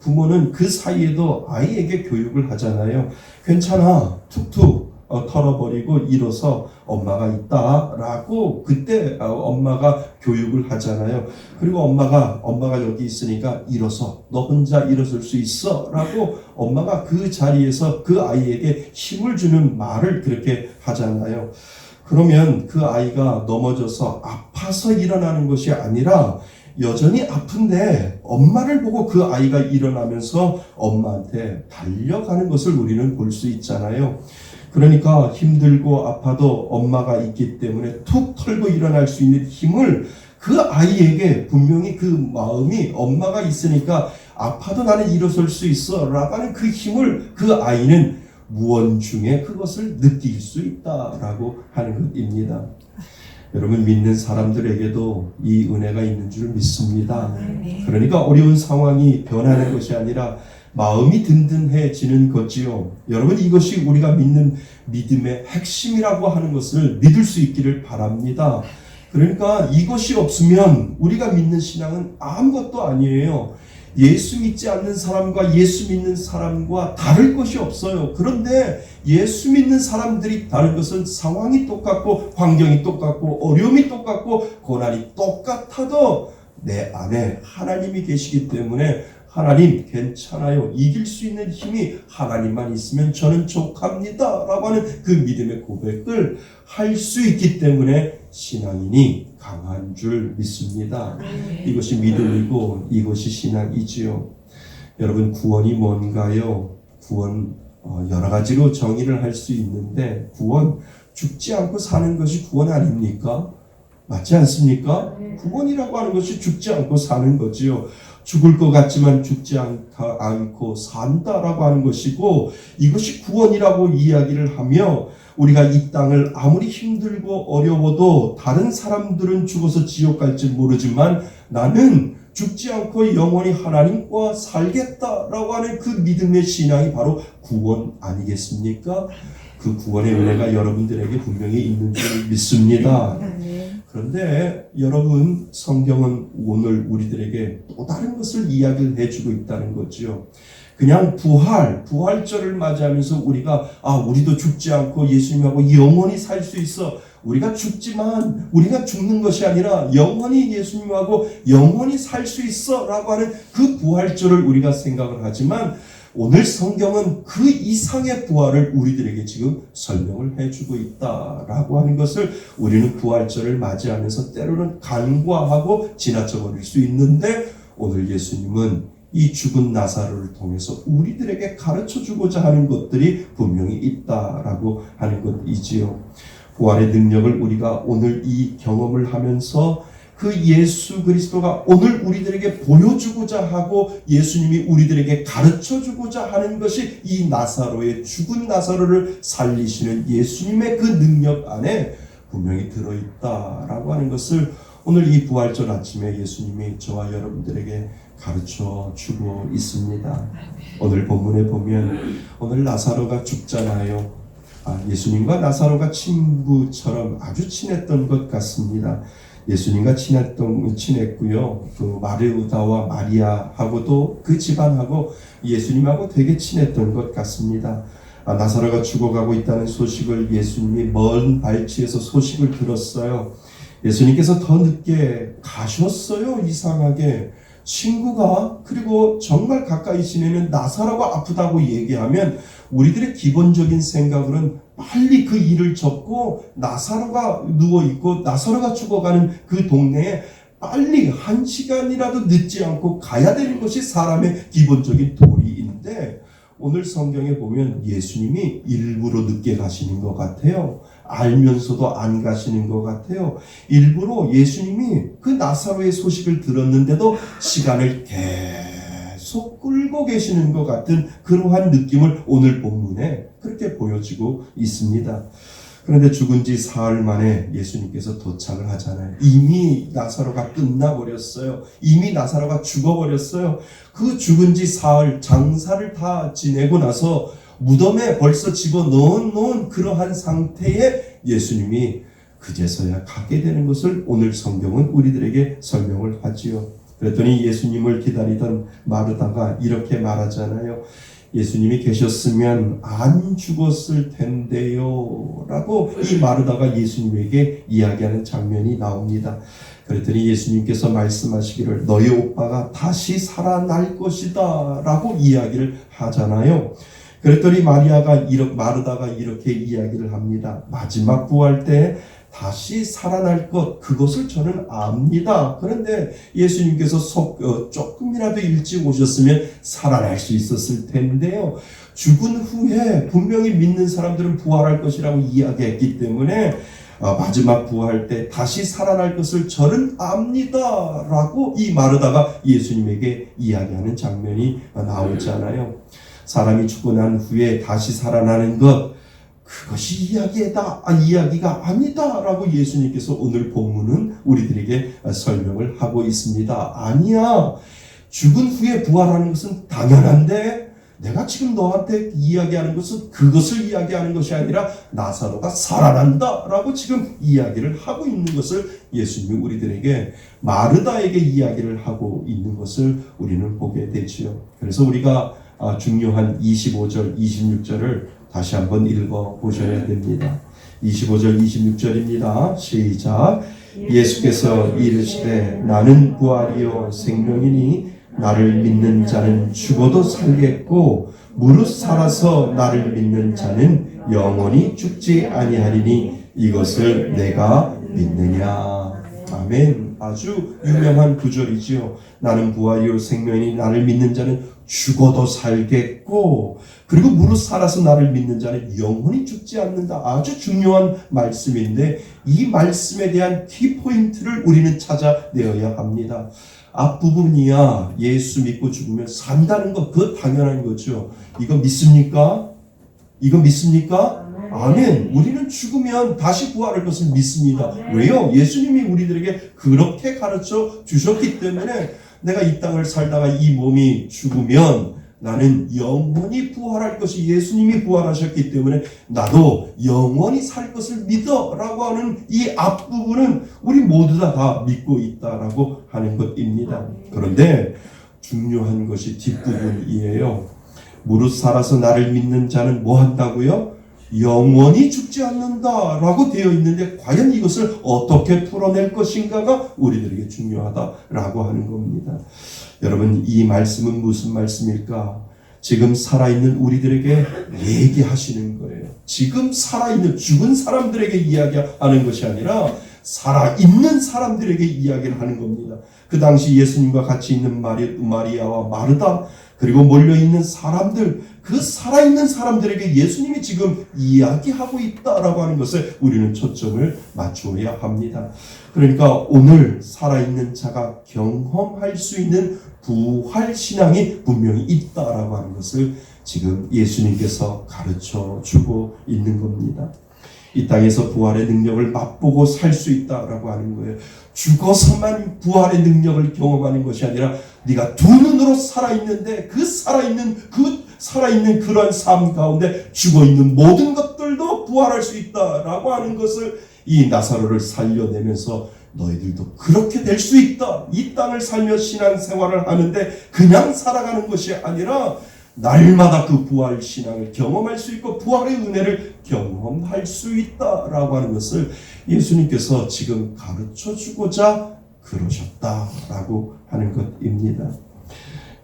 부모는 그 사이에도 아이에게 교육을 하잖아요. 괜찮아. 툭툭 털어버리고 일어서 엄마가 있다라고 그때 엄마가 교육을 하잖아요. 그리고 엄마가 여기 있으니까 일어서 너 혼자 일어설 수 있어 라고 엄마가 그 자리에서 그 아이에게 힘을 주는 말을 그렇게 하잖아요. 그러면 그 아이가 넘어져서 아파서 일어나는 것이 아니라 여전히 아픈데 엄마를 보고 그 아이가 일어나면서 엄마한테 달려가는 것을 우리는 볼 수 있잖아요. 그러니까 힘들고 아파도 엄마가 있기 때문에 툭 털고 일어날 수 있는 힘을 그 아이에게 분명히 그 마음이 엄마가 있으니까 아파도 나는 일어설 수 있어 라고 하는 그 힘을 그 아이는 무언중에 그것을 느낄 수 있다라고 하는 것입니다. 여러분 믿는 사람들에게도 이 은혜가 있는 줄 믿습니다. 그러니까 어려운 상황이 변하는 것이 아니라 마음이 든든해지는 거지요. 여러분 이것이 우리가 믿는 믿음의 핵심이라고 하는 것을 믿을 수 있기를 바랍니다. 그러니까 이것이 없으면 우리가 믿는 신앙은 아무것도 아니에요. 예수 믿지 않는 사람과 예수 믿는 사람과 다를 것이 없어요. 그런데 예수 믿는 사람들이 다른 것은 상황이 똑같고 환경이 똑같고 어려움이 똑같고 고난이 똑같아도 내 안에 하나님이 계시기 때문에 하나님 괜찮아요. 이길 수 있는 힘이 하나님만 있으면 저는 족합니다 라고 하는 그 믿음의 고백을 할 수 있기 때문에 신앙인이 강한 줄 믿습니다. 이것이 믿음이고 이것이 신앙이지요. 여러분 구원이 뭔가요? 구원 여러 가지로 정의를 할 수 있는데 구원 죽지 않고 사는 것이 구원 아닙니까? 맞지 않습니까? 구원이라고 하는 것이 죽지 않고 사는 거지요. 죽을 것 같지만 죽지 않고 산다라고 하는 것이고 이것이 구원이라고 이야기를 하며 우리가 이 땅을 아무리 힘들고 어려워도 다른 사람들은 죽어서 지옥 갈지 모르지만 나는 죽지 않고 영원히 하나님과 살겠다라고 하는 그 믿음의 신앙이 바로 구원 아니겠습니까? 그 구원의 은혜가 여러분들에게 분명히 있는 줄 믿습니다. 그런데 여러분 성경은 오늘 우리들에게 또 다른 것을 이야기를 해주고 있다는 거죠. 그냥 부활절을 맞이하면서 우리가 우리도 죽지 않고 예수님하고 영원히 살 수 있어. 우리가 죽지만 우리가 죽는 것이 아니라 영원히 예수님하고 영원히 살 수 있어 라고 하는 그 부활절을 우리가 생각을 하지만 오늘 성경은 그 이상의 부활을 우리들에게 지금 설명을 해주고 있다라고 하는 것을 우리는 부활절을 맞이하면서 때로는 간과하고 지나쳐버릴 수 있는데 오늘 예수님은 이 죽은 나사로를 통해서 우리들에게 가르쳐주고자 하는 것들이 분명히 있다라고 하는 것이지요. 부활의 능력을 우리가 오늘 이 경험을 하면서 그 예수 그리스도가 오늘 우리들에게 보여주고자 하고 예수님이 우리들에게 가르쳐주고자 하는 것이 이 나사로의 죽은 나사로를 살리시는 예수님의 그 능력 안에 분명히 들어있다라고 하는 것을 오늘 이 부활절 아침에 예수님이 저와 여러분들에게 가르쳐주고 있습니다. 오늘 본문에 보면 오늘 나사로가 죽잖아요. 예수님과 나사로가 친구처럼 아주 친했던 것 같습니다. 예수님과 친했고요. 그 마르다와 마리아하고도 그 집안하고 예수님하고 되게 친했던 것 같습니다. 나사로가 죽어가고 있다는 소식을 예수님이 먼 발치에서 소식을 들었어요. 예수님께서 더 늦게 가셨어요. 이상하게 친구가 그리고 정말 가까이 지내는 나사로가 아프다고 얘기하면 우리들의 기본적인 생각으로는 빨리 그 일을 접고 나사로가 누워있고 나사로가 죽어가는 그 동네에 빨리 1시간이라도 늦지 않고 가야 되는 것이 사람의 기본적인 도리인데 오늘 성경에 보면 예수님이 일부러 늦게 가시는 것 같아요. 알면서도 안 가시는 것 같아요. 일부러 예수님이 그 나사로의 소식을 들었는데도 시간을 계속 끌고 계시는 것 같은 그러한 느낌을 오늘 본문에 그렇게 보여지고 있습니다. 그런데 죽은 지 사흘 만에 예수님께서 도착을 하잖아요. 이미 나사로가 끝나버렸어요. 이미 나사로가 죽어버렸어요. 그 죽은 지 사흘 장사를 다 지내고 나서 무덤에 벌써 집어넣은 그러한 상태에 예수님이 그제서야 가게 되는 것을 오늘 성경은 우리들에게 설명을 하지요. 그랬더니 예수님을 기다리던 마르다가 이렇게 말하잖아요. 예수님이 계셨으면 안 죽었을 텐데요 라고 이 마르다가 예수님에게 이야기하는 장면이 나옵니다. 그랬더니 예수님께서 말씀하시기를 너희 오빠가 다시 살아날 것이다 라고 이야기를 하잖아요. 그랬더니 마르다가 이렇게 이야기를 합니다. 마지막 부활 때 다시 살아날 것, 그것을 저는 압니다. 그런데 예수님께서 조금이라도 일찍 오셨으면 살아날 수 있었을 텐데요. 죽은 후에 분명히 믿는 사람들은 부활할 것이라고 이야기했기 때문에 마지막 부활 때 다시 살아날 것을 저는 압니다. 라고 이 마르다가 예수님에게 이야기하는 장면이 나오잖아요. 사람이 죽고 난 후에 다시 살아나는 것, 그것이 이야기가 아니다 라고 예수님께서 오늘 본문은 우리들에게 설명을 하고 있습니다. 아니야, 죽은 후에 부활하는 것은 당연한데 내가 지금 너한테 이야기하는 것은 그것을 이야기하는 것이 아니라 나사로가 살아난다 라고 지금 이야기를 하고 있는 것을 예수님이 우리들에게 마르다에게 이야기를 하고 있는 것을 우리는 보게 되지요. 그래서 우리가 중요한 25절, 26절을 다시 한번 읽어보셔야 됩니다. 25절, 26절입니다. 시작. 예수께서 이르시되 나는 부활이요 생명이니 나를 믿는 자는 죽어도 살겠고 무릇 살아서 나를 믿는 자는 영원히 죽지 아니하리니 이것을 내가 믿느냐. 아멘. 아주 유명한 구절이지요. 나는 부활이요 생명이니 나를 믿는 자는 죽어도 살겠고 그리고 무릇 살아서 나를 믿는 자는 영원히 죽지 않는다. 아주 중요한 말씀인데 이 말씀에 대한 키포인트를 우리는 찾아내어야 합니다. 앞부분이야 예수 믿고 죽으면 산다는 것, 그거 당연한 거죠. 이거 믿습니까? 이거 믿습니까? 아멘. 우리는 죽으면 다시 부활할 것을 믿습니다. 왜요? 예수님이 우리들에게 그렇게 가르쳐 주셨기 때문에 내가 이 땅을 살다가 이 몸이 죽으면 나는 영원히 부활할 것이 예수님이 부활하셨기 때문에 나도 영원히 살 것을 믿어 라고 하는 이 앞부분은 우리 모두 다 믿고 있다라고 하는 것입니다. 그런데 중요한 것이 뒷부분이에요. 무릇 살아서 나를 믿는 자는 뭐 한다고요? 영원히 죽지 않는다라고 되어 있는데 과연 이것을 어떻게 풀어낼 것인가가 우리들에게 중요하다라고 하는 겁니다. 여러분, 이 말씀은 무슨 말씀일까? 지금 살아있는 우리들에게 얘기하시는 거예요. 지금 살아있는 죽은 사람들에게 이야기하는 것이 아니라 살아있는 사람들에게 이야기를 하는 겁니다. 그 당시 예수님과 같이 있는 마리아와 마르다, 그리고 몰려있는 사람들, 그 살아있는 사람들에게 예수님이 지금 이야기하고 있다라고 하는 것에 우리는 초점을 맞추어야 합니다. 그러니까 오늘 살아있는 자가 경험할 수 있는 부활신앙이 분명히 있다라고 하는 것을 지금 예수님께서 가르쳐 주고 있는 겁니다. 이 땅에서 부활의 능력을 맛보고 살 수 있다라고 하는 거예요. 죽어서만 부활의 능력을 경험하는 것이 아니라 네가 두 눈으로 살아있는데 그 살아있는 그러한 삶 가운데 죽어있는 모든 것들도 부활할 수 있다라고 하는 것을 이 나사로를 살려내면서 너희들도 그렇게 될 수 있다. 이 땅을 살며 신앙생활을 하는데 그냥 살아가는 것이 아니라 날마다 그 부활 신앙을 경험할 수 있고 부활의 은혜를 경험할 수 있다라고 하는 것을 예수님께서 지금 가르쳐 주고자 그러셨다라고 하는 것입니다.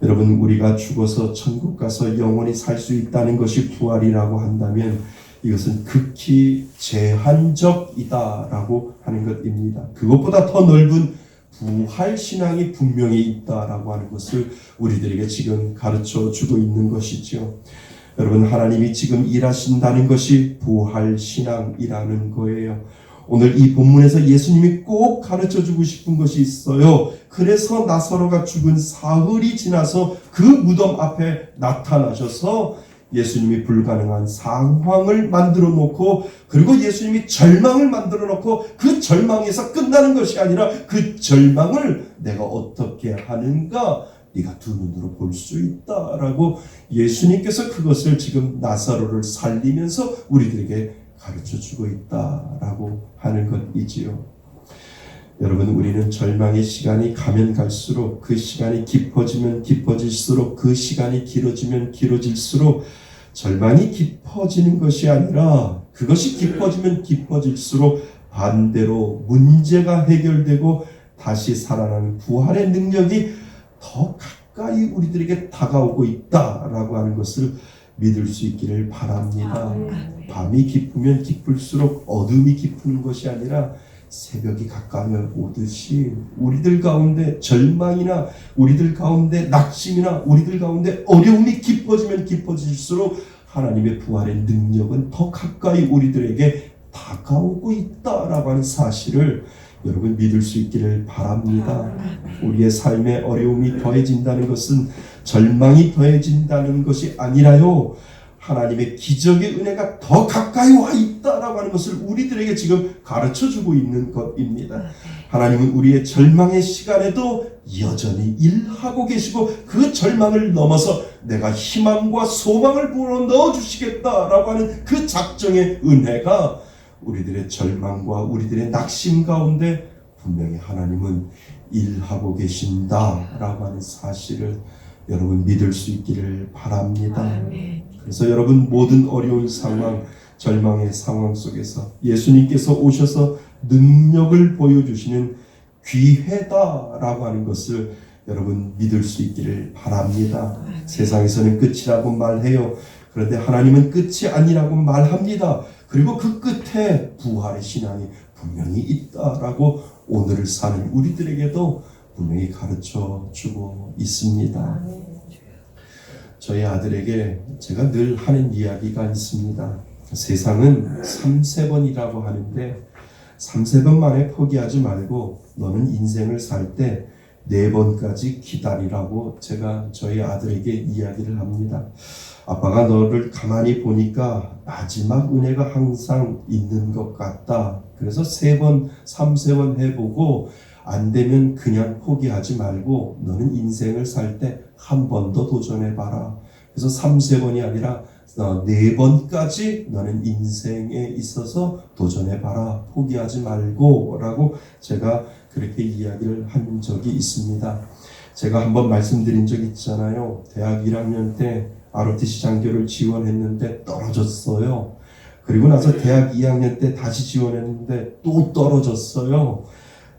여러분, 우리가 죽어서 천국 가서 영원히 살 수 있다는 것이 부활이라고 한다면 이것은 극히 제한적이다라고 하는 것입니다. 그것보다 더 넓은 부활신앙이 분명히 있다라고 하는 것을 우리들에게 지금 가르쳐 주고 있는 것이죠. 여러분, 하나님이 지금 일하신다는 것이 부활신앙이라는 거예요. 오늘 이 본문에서 예수님이 꼭 가르쳐 주고 싶은 것이 있어요. 그래서 나사로가 죽은 사흘이 지나서 그 무덤 앞에 나타나셔서 예수님이 불가능한 상황을 만들어 놓고 그리고 예수님이 절망을 만들어 놓고 그 절망에서 끝나는 것이 아니라 그 절망을 내가 어떻게 하는가 네가 두 눈으로 볼 수 있다라고 예수님께서 그것을 지금 나사로를 살리면서 우리들에게 가르쳐주고 있다라고 하는 것이지요. 여러분, 우리는 절망의 시간이 가면 갈수록 그 시간이 깊어지면 깊어질수록 그 시간이 길어지면 길어질수록 절망이 깊어지는 것이 아니라 그것이 깊어지면 깊어질수록 반대로 문제가 해결되고 다시 살아나는 부활의 능력이 더 가까이 우리들에게 다가오고 있다라고 하는 것을 믿을 수 있기를 바랍니다. 밤이 깊으면 깊을수록 어둠이 깊은 것이 아니라 새벽이 가까이 오듯이 우리들 가운데 절망이나 우리들 가운데 낙심이나 우리들 가운데 어려움이 깊어지면 깊어질수록 하나님의 부활의 능력은 더 가까이 우리들에게 다가오고 있다라고 하는 사실을 여러분 믿을 수 있기를 바랍니다. 우리의 삶에 어려움이 더해진다는 것은 절망이 더해진다는 것이 아니라요, 하나님의 기적의 은혜가 더 가까이 와 있다라고 하는 것을 우리들에게 지금 가르쳐주고 있는 것입니다. 하나님은 우리의 절망의 시간에도 여전히 일하고 계시고 그 절망을 넘어서 내가 희망과 소망을 불어 넣어주시겠다라고 하는 그 작정의 은혜가 우리들의 절망과 우리들의 낙심 가운데 분명히 하나님은 일하고 계신다라고 하는 사실을 여러분 믿을 수 있기를 바랍니다. 그래서 여러분 모든 어려운 상황, 절망의 상황 속에서 예수님께서 오셔서 능력을 보여주시는 기회다라고 하는 것을 여러분 믿을 수 있기를 바랍니다. 세상에서는 끝이라고 말해요. 그런데 하나님은 끝이 아니라고 말합니다. 그리고 그 끝에 부활의 신앙이 분명히 있다라고 오늘을 사는 우리들에게도 분명히 가르쳐 주고 있습니다. 저희 아들에게 제가 늘 하는 이야기가 있습니다. 세상은 3-4번이라고 하는데 3-4번 만에 포기하지 말고 너는 인생을 살 때 4번까지 기다리라고 제가 저희 아들에게 이야기를 합니다. 아빠가 너를 가만히 보니까 마지막 은혜가 항상 있는 것 같다. 그래서 3-4번 해보고 안 되면 그냥 포기하지 말고 너는 인생을 살 때 한 번 더 도전해봐라. 그래서 3-4번이 아니라 4번까지 너는 인생에 있어서 도전해봐라. 포기하지 말고 라고 제가 그렇게 이야기를 한 적이 있습니다. 제가 한번 말씀드린 적 있잖아요. 대학 1학년 때 ROTC 장교를 지원했는데 떨어졌어요. 그리고 나서 대학 2학년 때 다시 지원했는데 또 떨어졌어요.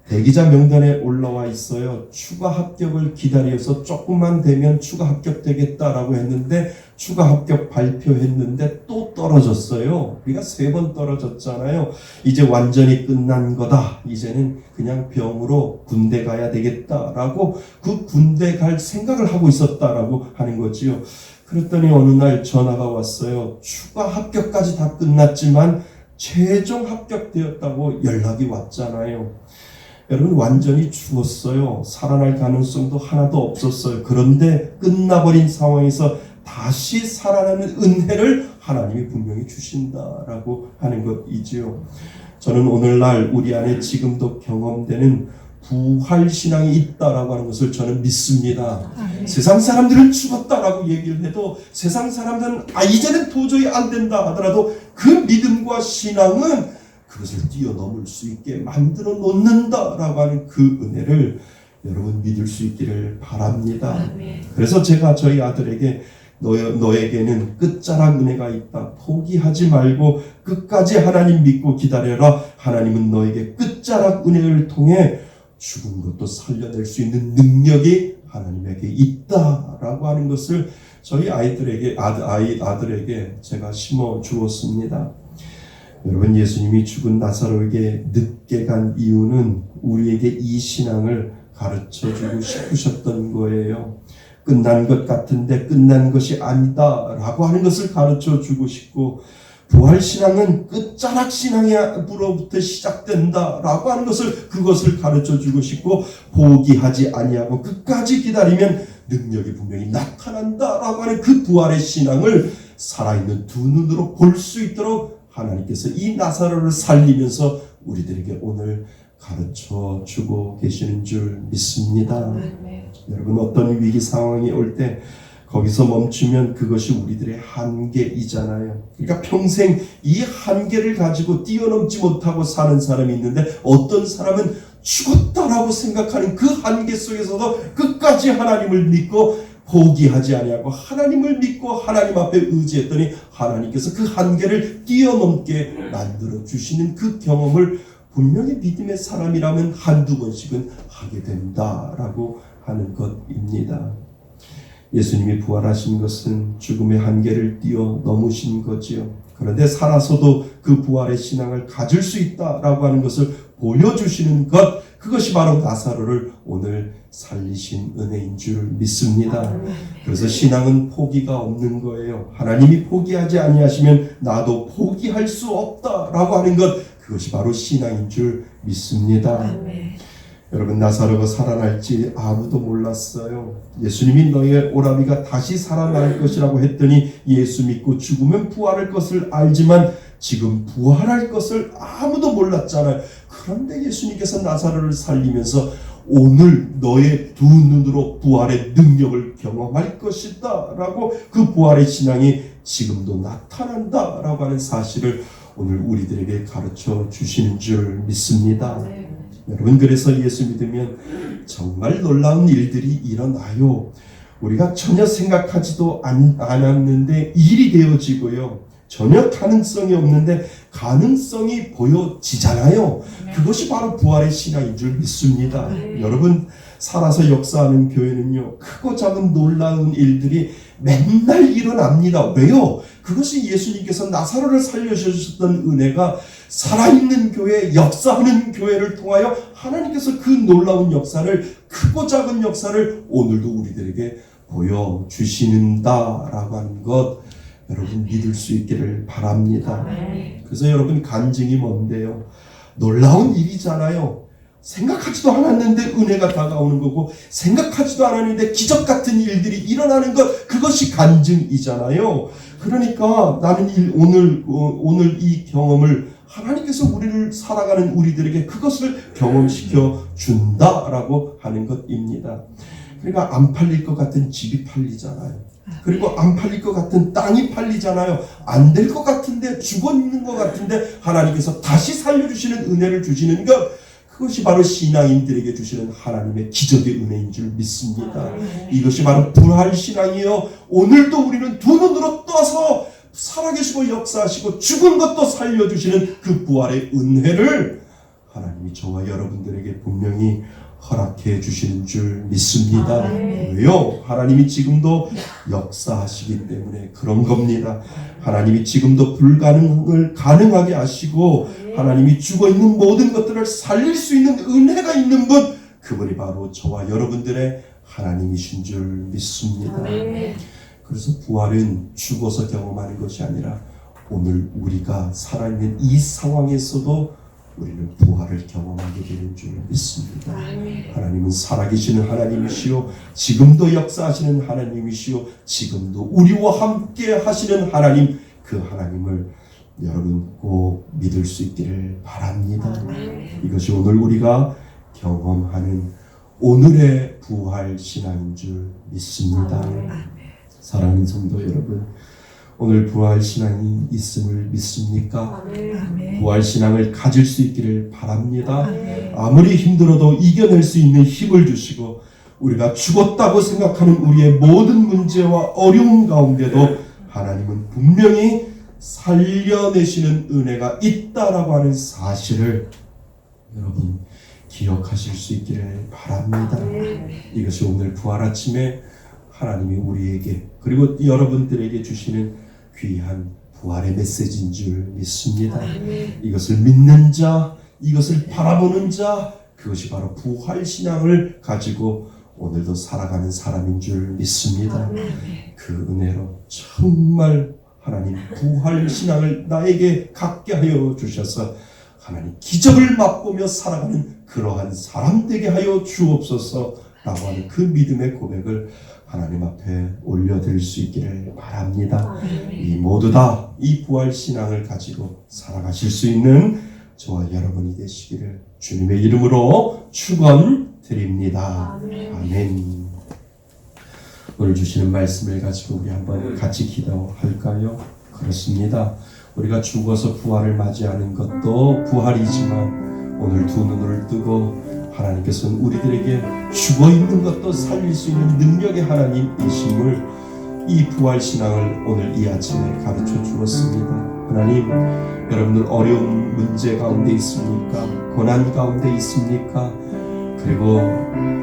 대기자 명단에 올라와 있어요. 추가 합격을 기다려서 조금만 되면 추가 합격되겠다라고 했는데 추가 합격 발표했는데 또 떨어졌어요. 우리가 3번 떨어졌잖아요. 이제 완전히 끝난 거다. 이제는 그냥 병으로 군대 가야 되겠다라고 그 군대 갈 생각을 하고 있었다라고 하는 거지요. 그랬더니 어느 날 전화가 왔어요. 추가 합격까지 다 끝났지만 최종 합격되었다고 연락이 왔잖아요. 여러분 완전히 죽었어요. 살아날 가능성도 하나도 없었어요. 그런데 끝나버린 상황에서 다시 살아나는 은혜를 하나님이 분명히 주신다라고 하는 것이지요. 저는 오늘날 우리 안에 지금도 경험되는 부활신앙이 있다라고 하는 것을 저는 믿습니다. 세상 사람들은 죽었다라고 얘기를 해도 세상 사람들은 이제는 도저히 안 된다 하더라도 그 믿음과 신앙은 그것을 뛰어넘을 수 있게 만들어 놓는다라고 하는 그 은혜를 여러분 믿을 수 있기를 바랍니다. 그래서 제가 저희 아들에게 너에게는 끝자락 은혜가 있다. 포기하지 말고 끝까지 하나님 믿고 기다려라. 하나님은 너에게 끝자락 은혜를 통해 죽은 것도 살려낼 수 있는 능력이 하나님에게 있다라고 하는 것을 저희 아들에게 제가 심어 주었습니다. 여러분 예수님이 죽은 나사로에게 늦게 간 이유는 우리에게 이 신앙을 가르쳐주고 싶으셨던 거예요. 끝난 것 같은데 끝난 것이 아니다 라고 하는 것을 가르쳐주고 싶고 부활신앙은 끝자락 신앙으로부터 시작된다 라고 하는 그것을 가르쳐주고 싶고 포기하지 아니하고 끝까지 기다리면 능력이 분명히 나타난다 라고 하는 그 부활의 신앙을 살아있는 두 눈으로 볼 수 있도록 하나님께서 이 나사로를 살리면서 우리들에게 오늘 가르쳐 주고 계시는 줄 믿습니다. 여러분 어떤 위기 상황이 올 때 거기서 멈추면 그것이 우리들의 한계이잖아요. 그러니까 평생 이 한계를 가지고 뛰어넘지 못하고 사는 사람이 있는데 어떤 사람은 죽었다라고 생각하는 그 한계 속에서도 끝까지 하나님을 믿고 포기하지 아니하고 하나님을 믿고 하나님 앞에 의지했더니 하나님께서 그 한계를 뛰어넘게 만들어 주시는 그 경험을 분명히 믿음의 사람이라면 한두 번씩은 하게 된다라고 하는 것입니다. 예수님이 부활하신 것은 죽음의 한계를 뛰어넘으신 거지요. 그런데 살아서도 그 부활의 신앙을 가질 수 있다라고 하는 것을 보여주시는 것, 그것이 바로 나사로를 오늘 살리신 은혜인 줄 믿습니다. 그래서 신앙은 포기가 없는 거예요. 하나님이 포기하지 아니하시면 나도 포기할 수 없다라고 하는 것, 그것이 바로 신앙인 줄 믿습니다. 여러분 나사로가 살아날지 아무도 몰랐어요. 예수님이 너의 오라비가 다시 살아날 것이라고 했더니 예수 믿고 죽으면 부활할 것을 알지만 지금 부활할 것을 아무도 몰랐잖아요. 그런데 예수님께서 나사로를 살리면서 오늘 너의 두 눈으로 부활의 능력을 경험할 것이다 라고 그 부활의 신앙이 지금도 나타난다 라고 하는 사실을 오늘 우리들에게 가르쳐 주시는 줄 믿습니다. 여러분 그래서 예수 믿으면 정말 놀라운 일들이 일어나요. 우리가 전혀 생각하지도 않았는데 일이 되어지고요. 전혀 가능성이 없는데 가능성이 보여지잖아요. 그것이 바로 부활의 신앙인 줄 믿습니다. 여러분 살아서 역사하는 교회는요, 크고 작은 놀라운 일들이 맨날 일어납니다. 왜요? 그것이 예수님께서 나사로를 살려주셨던 은혜가 살아있는 교회, 역사하는 교회를 통하여 하나님께서 그 놀라운 역사를, 크고 작은 역사를 오늘도 우리들에게 보여주시는다라고 하는 것, 여러분 믿을 수 있기를 바랍니다. 그래서 여러분 간증이 뭔데요? 놀라운 일이잖아요. 생각하지도 않았는데 은혜가 다가오는 거고, 생각하지도 않았는데 기적 같은 일들이 일어나는 것, 그것이 간증이잖아요. 그러니까 나는 오늘 이 경험을 하나님께서 우리를 살아가는 우리들에게 그것을 경험시켜 준다라고 하는 것입니다. 그러니까 안 팔릴 것 같은 집이 팔리잖아요. 그리고 안 팔릴 것 같은 땅이 팔리잖아요. 안 될 것 같은데, 죽어 있는 것 같은데 하나님께서 다시 살려주시는 은혜를 주시는 것, 그것이 바로 신앙인들에게 주시는 하나님의 기적의 은혜인 줄 믿습니다. 이것이 바로 부활신앙이요, 오늘도 우리는 두 눈으로 떠서 살아계시고 역사하시고 죽은 것도 살려주시는 그 부활의 은혜를 하나님이 저와 여러분들에게 분명히 허락해 주시는 줄 믿습니다. 왜요? 하나님이 지금도 역사하시기 때문에 그런 겁니다. 하나님이 지금도 불가능을 가능하게 하시고 하나님이 죽어있는 모든 것들을 살릴 수 있는 은혜가 있는 분, 그분이 바로 저와 여러분들의 하나님이신 줄 믿습니다. 그래서 부활은 죽어서 경험하는 것이 아니라 오늘 우리가 살아있는 이 상황에서도 우리는 부활을 경험하게 되는 줄 믿습니다. 하나님은 살아계시는 하나님이시요 지금도 역사하시는 하나님이시요 지금도 우리와 함께 하시는 하나님, 그 하나님을 여러분 꼭 믿을 수 있기를 바랍니다. 이것이 오늘 우리가 경험하는 오늘의 부활 신앙인 줄 믿습니다. 사랑하는 성도 여러분, 오늘 부활 신앙이 있음을 믿습니까? 부활 신앙을 가질 수 있기를 바랍니다. 아무리 힘들어도 이겨낼 수 있는 힘을 주시고 우리가 죽었다고 생각하는 우리의 모든 문제와 어려움 가운데도 하나님은 분명히 살려내시는 은혜가 있다라고 하는 사실을 여러분 기억하실 수 있기를 바랍니다. 이것이 오늘 부활 아침에 하나님이 우리에게 그리고 여러분들에게 주시는 귀한 부활의 메시지인 줄 믿습니다. 이것을 믿는 자, 이것을 바라보는 자, 그것이 바로 부활 신앙을 가지고 오늘도 살아가는 사람인 줄 믿습니다. 그 은혜로 정말 하나님 부활 신앙을 나에게 갖게 하여 주셔서 하나님 기적을 맛보며 살아가는 그러한 사람 되게 하여 주옵소서 라고 하는 그 믿음의 고백을 하나님 앞에 올려드릴 수 있기를 바랍니다. 이 모두 다 이 부활 신앙을 가지고 살아가실 수 있는 저와 여러분이 되시기를 주님의 이름으로 축원드립니다. 아멘. 오늘 주시는 말씀을 가지고 우리 한번 같이 기도할까요? 그렇습니다. 우리가 죽어서 부활을 맞이하는 것도 부활이지만 오늘 두 눈을 뜨고 하나님께서는 우리들에게 죽어있는 것도 살릴 수 있는 능력의 하나님이심을 이 부활신앙을 오늘 이 아침에 가르쳐 주었습니다. 하나님, 여러분들 어려운 문제 가운데 있습니까? 고난 가운데 있습니까? 그리고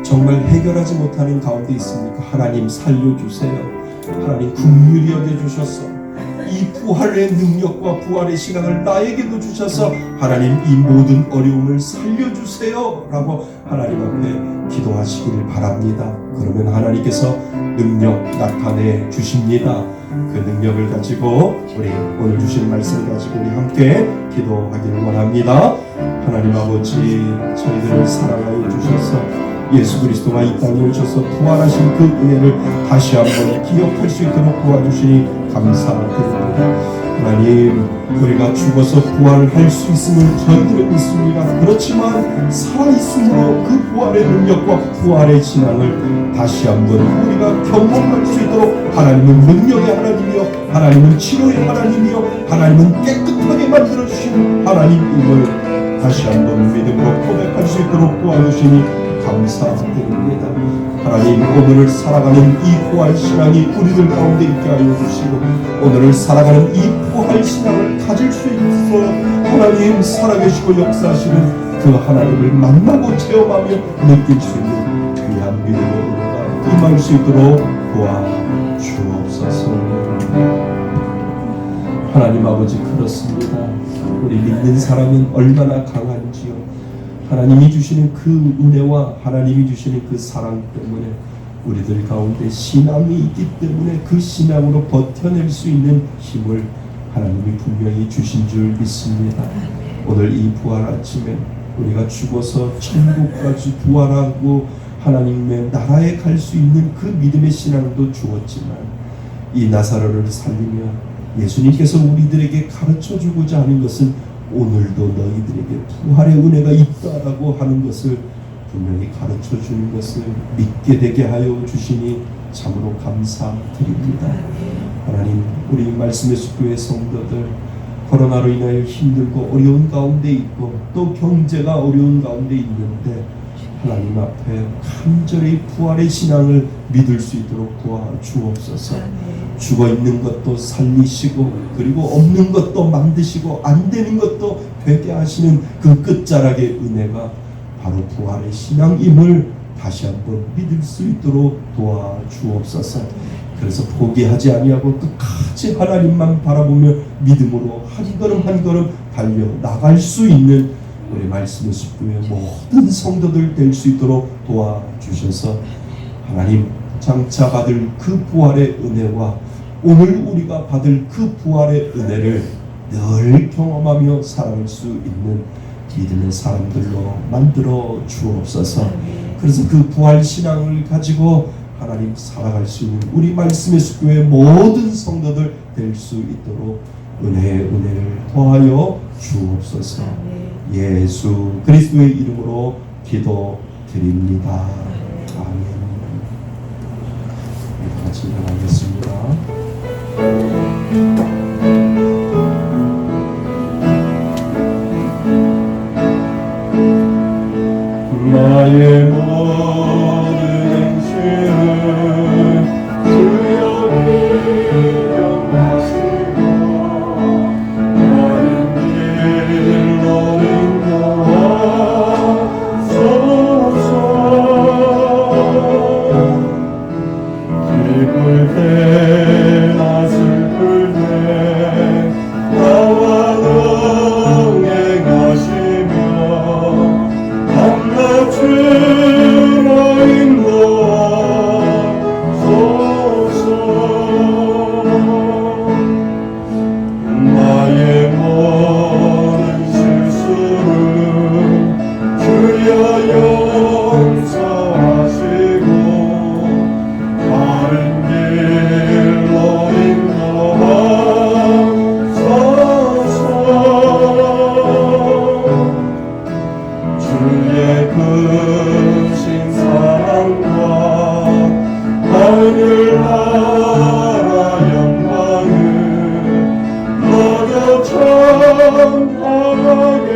정말 해결하지 못하는 가운데 있습니까? 하나님 살려주세요. 하나님 긍휼히 여겨주셔서 이 부활의 능력과 부활의 신앙을 나에게도 주셔서 하나님 이 모든 어려움을 살려주세요 라고 하나님 앞에 기도하시기를 바랍니다. 그러면 하나님께서 능력 나타내 주십니다. 그 능력을 가지고 우리 오늘 주신 말씀을 가지고 우리 함께 기도하기를 원합니다. 하나님 아버지, 저희들을 사랑하여 주셔서 예수 그리스도가 이 땅에 오셔서 부활하신 그 은혜를 다시 한번 기억할 수 있도록 도와주시니 감사드립니다. 하나님, 우리가 죽어서 부활할 수 있음을 저희들은 믿습니다. 그렇지만 살아있음으로 그 부활의 능력과 부활의 신앙을 다시 한번 우리가 경험할 수 있도록 하나님은 능력의 하나님이요 하나님은 치료의 하나님이요 하나님은 깨끗하게 만들어주시는 하나님임을 다시 한번 믿음으로 고백할 수 있도록 도와주시니 감사드립니다. 하나님, 오늘을 살아가는 이 부활 신앙이 우리들 가운데 있게 하여 주시고 오늘을 살아가는 이 부활 신앙을 가질 수 있어 하나님 살아계시고 역사하시는 그 하나님을 만나고 체험하며 느낄 수 있는 귀한 믿음으로 우리가 임할 수 있도록 도와주옵소서. 하나님 아버지, 그렇습니다. 우리 믿는 사람은 얼마나 강한지요. 하나님이 주시는 그 은혜와 하나님이 주시는 그 사랑 때문에 우리들 가운데 신앙이 있기 때문에 그 신앙으로 버텨낼 수 있는 힘을 하나님이 분명히 주신 줄 믿습니다. 오늘 이 부활 아침에 우리가 죽어서 천국까지 부활하고 하나님의 나라에 갈 수 있는 그 믿음의 신앙도 주었지만 이 나사로를 살리며 예수님께서 우리들에게 가르쳐주고자 하는 것은 오늘도 너희들에게 부활의 은혜가 있다라고 하는 것을 분명히 가르쳐주는 것을 믿게 되게 하여 주시니 참으로 감사드립니다. 하나님, 우리 말씀의 숙교의 성도들 코로나로 인하여 힘들고 어려운 가운데 있고 또 경제가 어려운 가운데 있는데 하나님 앞에 간절히 부활의 신앙을 믿을 수 있도록 도와주옵소서. 죽어 있는 것도 살리시고 그리고 없는 것도 만드시고 안 되는 것도 되게 하시는 그 끝자락의 은혜가 바로 부활의 신앙임을 다시 한번 믿을 수 있도록 도와주옵소서. 그래서 포기하지 아니하고 끝까지 하나님만 바라보며 믿음으로 한 걸음 한 걸음 달려 나갈 수 있는 우리 말씀의 숲교의 모든 성도들 될 수 있도록 도와주셔서 하나님 장차 받을 그 부활의 은혜와 오늘 우리가 받을 그 부활의 은혜를 늘 경험하며 살아갈 수 있는 믿음의 사람들로 만들어 주옵소서. 그래서 그 부활 신앙을 가지고 하나님 살아갈 수 있는 우리 말씀의 숲교의 모든 성도들 될 수 있도록 은혜를 더하여 주옵소서. 예수 그리스도의 이름으로 기도드립니다. 아멘. 우리 같이 일어나겠습니다. 나의 모든 행실은 주여 기억하시고 나는 길로 인도하소서. 기쁠 때나 슬플 때 나와 동행하시며 주로 인도하소서. 나의 모든 실수를 주여 용서하시고 바른 길로 인도하소서. 주의 크신 사랑과 하늘 나라 영광을 너도 전하게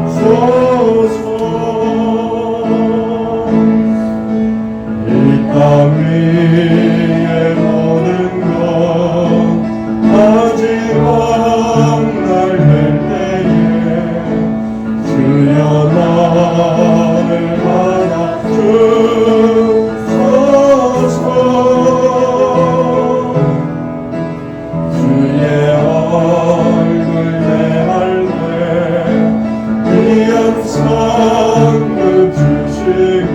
하소서. 이 땅 위의 모든 것 마지막 날 될 때에 주여 나를 받아주소서. 주의 얼굴 대할 때 귀한 상급 주시고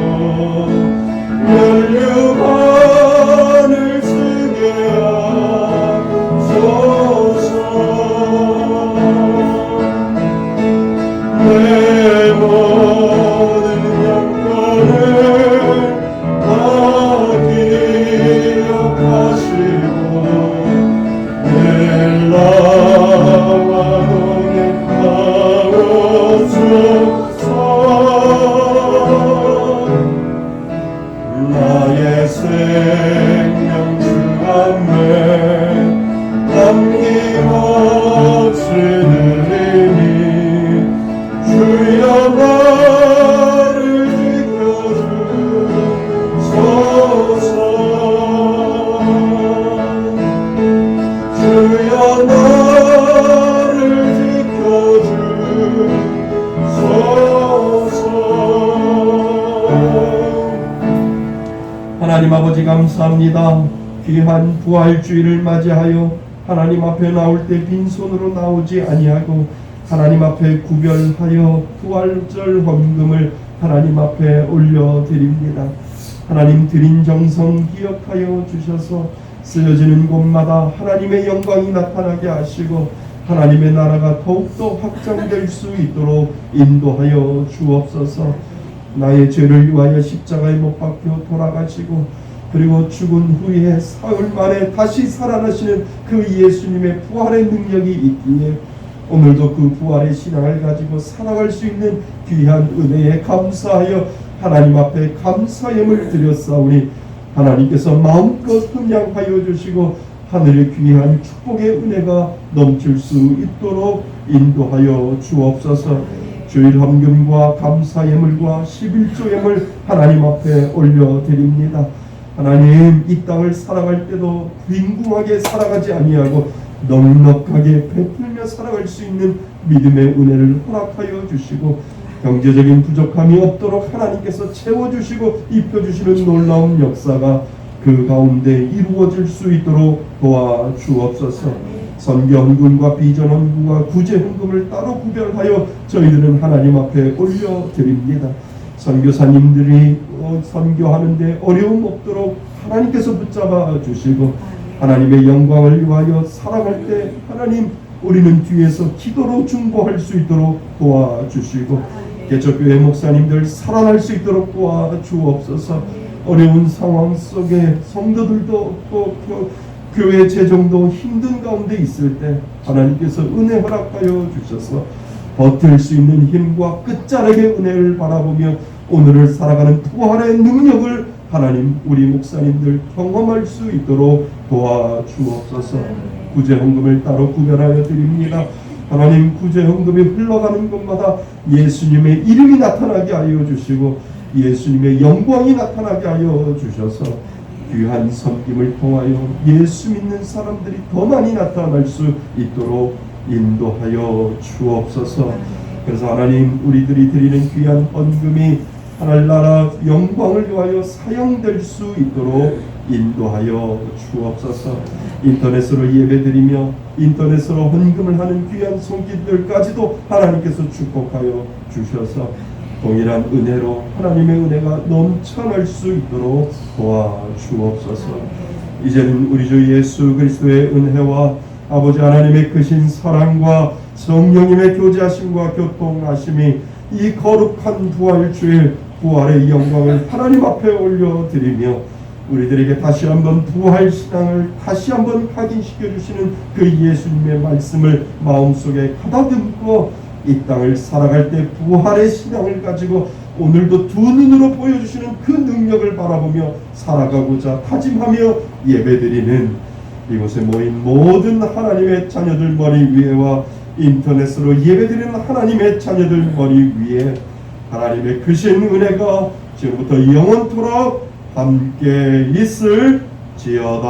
면류관을 쓰게 하소서. 내 모든 영광을 다 기억하시고 늘 나와 동행하옵소서. 나의 생명 주 앞에 남김없이 드리니 주여 나를 지켜주소서. 주여 나를 지켜주소서. 하나님 아버지 감사합니다. 귀한 부활주의를 맞이하여 하나님 앞에 나올 때 빈손으로 나오지 아니하고 하나님 앞에 구별하여 부활절 헌금을 하나님 앞에 올려드립니다. 하나님 드린 정성 기억하여 주셔서 쓰여지는 곳마다 하나님의 영광이 나타나게 하시고 하나님의 나라가 더욱더 확장될 수 있도록 인도하여 주옵소서. 나의 죄를 위하여 십자가에 못 박혀 돌아가시고 그리고 죽은 후에 사흘 만에 다시 살아나시는 그 예수님의 부활의 능력이 있기에 오늘도 그 부활의 신앙을 가지고 살아갈 수 있는 귀한 은혜에 감사하여 하나님 앞에 감사함을 드렸사오니 하나님께서 마음껏 흠양하여 주시고 하늘의 귀한 축복의 은혜가 넘칠 수 있도록 인도하여 주옵소서. 주일 헌금과 감사 예물과 11조 예물 하나님 앞에 올려드립니다. 하나님, 이 땅을 살아갈 때도 빈궁하게 살아가지 아니하고 넉넉하게 베풀며 살아갈 수 있는 믿음의 은혜를 허락하여 주시고, 경제적인 부족함이 없도록 하나님께서 채워주시고 입혀주시는 놀라운 역사가 그 가운데 이루어질 수 있도록 도와주옵소서. 선교헌금과 비전헌금과 구제헌금을 따로 구별하여 저희들은 하나님 앞에 올려드립니다. 선교사님들이 선교하는데 어려움 없도록 하나님께서 붙잡아 주시고, 하나님의 영광을 위하여 살아갈 때 하나님, 우리는 뒤에서 기도로 중보할 수 있도록 도와주시고, 개척교회 목사님들 살아날 수 있도록 도와주옵소서. 어려운 상황 속에 성도들도 또 교회 재정도 힘든 가운데 있을 때 하나님께서 은혜 허락하여 주셔서 버틸 수 있는 힘과 끝자락의 은혜를 바라보며 오늘을 살아가는 부활의 능력을 하나님, 우리 목사님들 경험할 수 있도록 도와주옵소서. 구제헌금을 따로 구별하여 드립니다. 하나님, 구제헌금이 흘러가는 곳마다 예수님의 이름이 나타나게 하여 주시고 예수님의 영광이 나타나게 하여 주셔서 귀한 섬김을 통하여 예수 믿는 사람들이 더 많이 나타날 수 있도록 인도하여 주옵소서. 그래서 하나님, 우리들이 드리는 귀한 헌금이 하늘나라 영광을 위하여 사용될 수 있도록 인도하여 주옵소서. 인터넷으로 예배드리며 인터넷으로 헌금을 하는 귀한 손길들까지도 하나님께서 축복하여 주셔서 동일한 은혜로 하나님의 은혜가 넘쳐날 수 있도록 도와주옵소서. 이제는 우리 주 예수 그리스도의 은혜와 아버지 하나님의 크신 사랑과 성령님의 교제하심과 교통하심이 이 거룩한 부활주일 부활의 영광을 하나님 앞에 올려드리며 우리들에게 다시 한번 부활 신앙을 다시 한번 각인시켜 주시는 그 예수님의 말씀을 마음속에 가다듬고 이 땅을 살아갈 때 부활의 신앙을 가지고 오늘도 두 눈으로 보여주시는 그 능력을 바라보며 살아가고자 다짐하며 예배드리는 이곳에 모인 모든 하나님의 자녀들 머리 위에와 인터넷으로 예배드리는 하나님의 자녀들 머리 위에 하나님의 크신 은혜가 지금부터 영원토록 함께 있을지어다.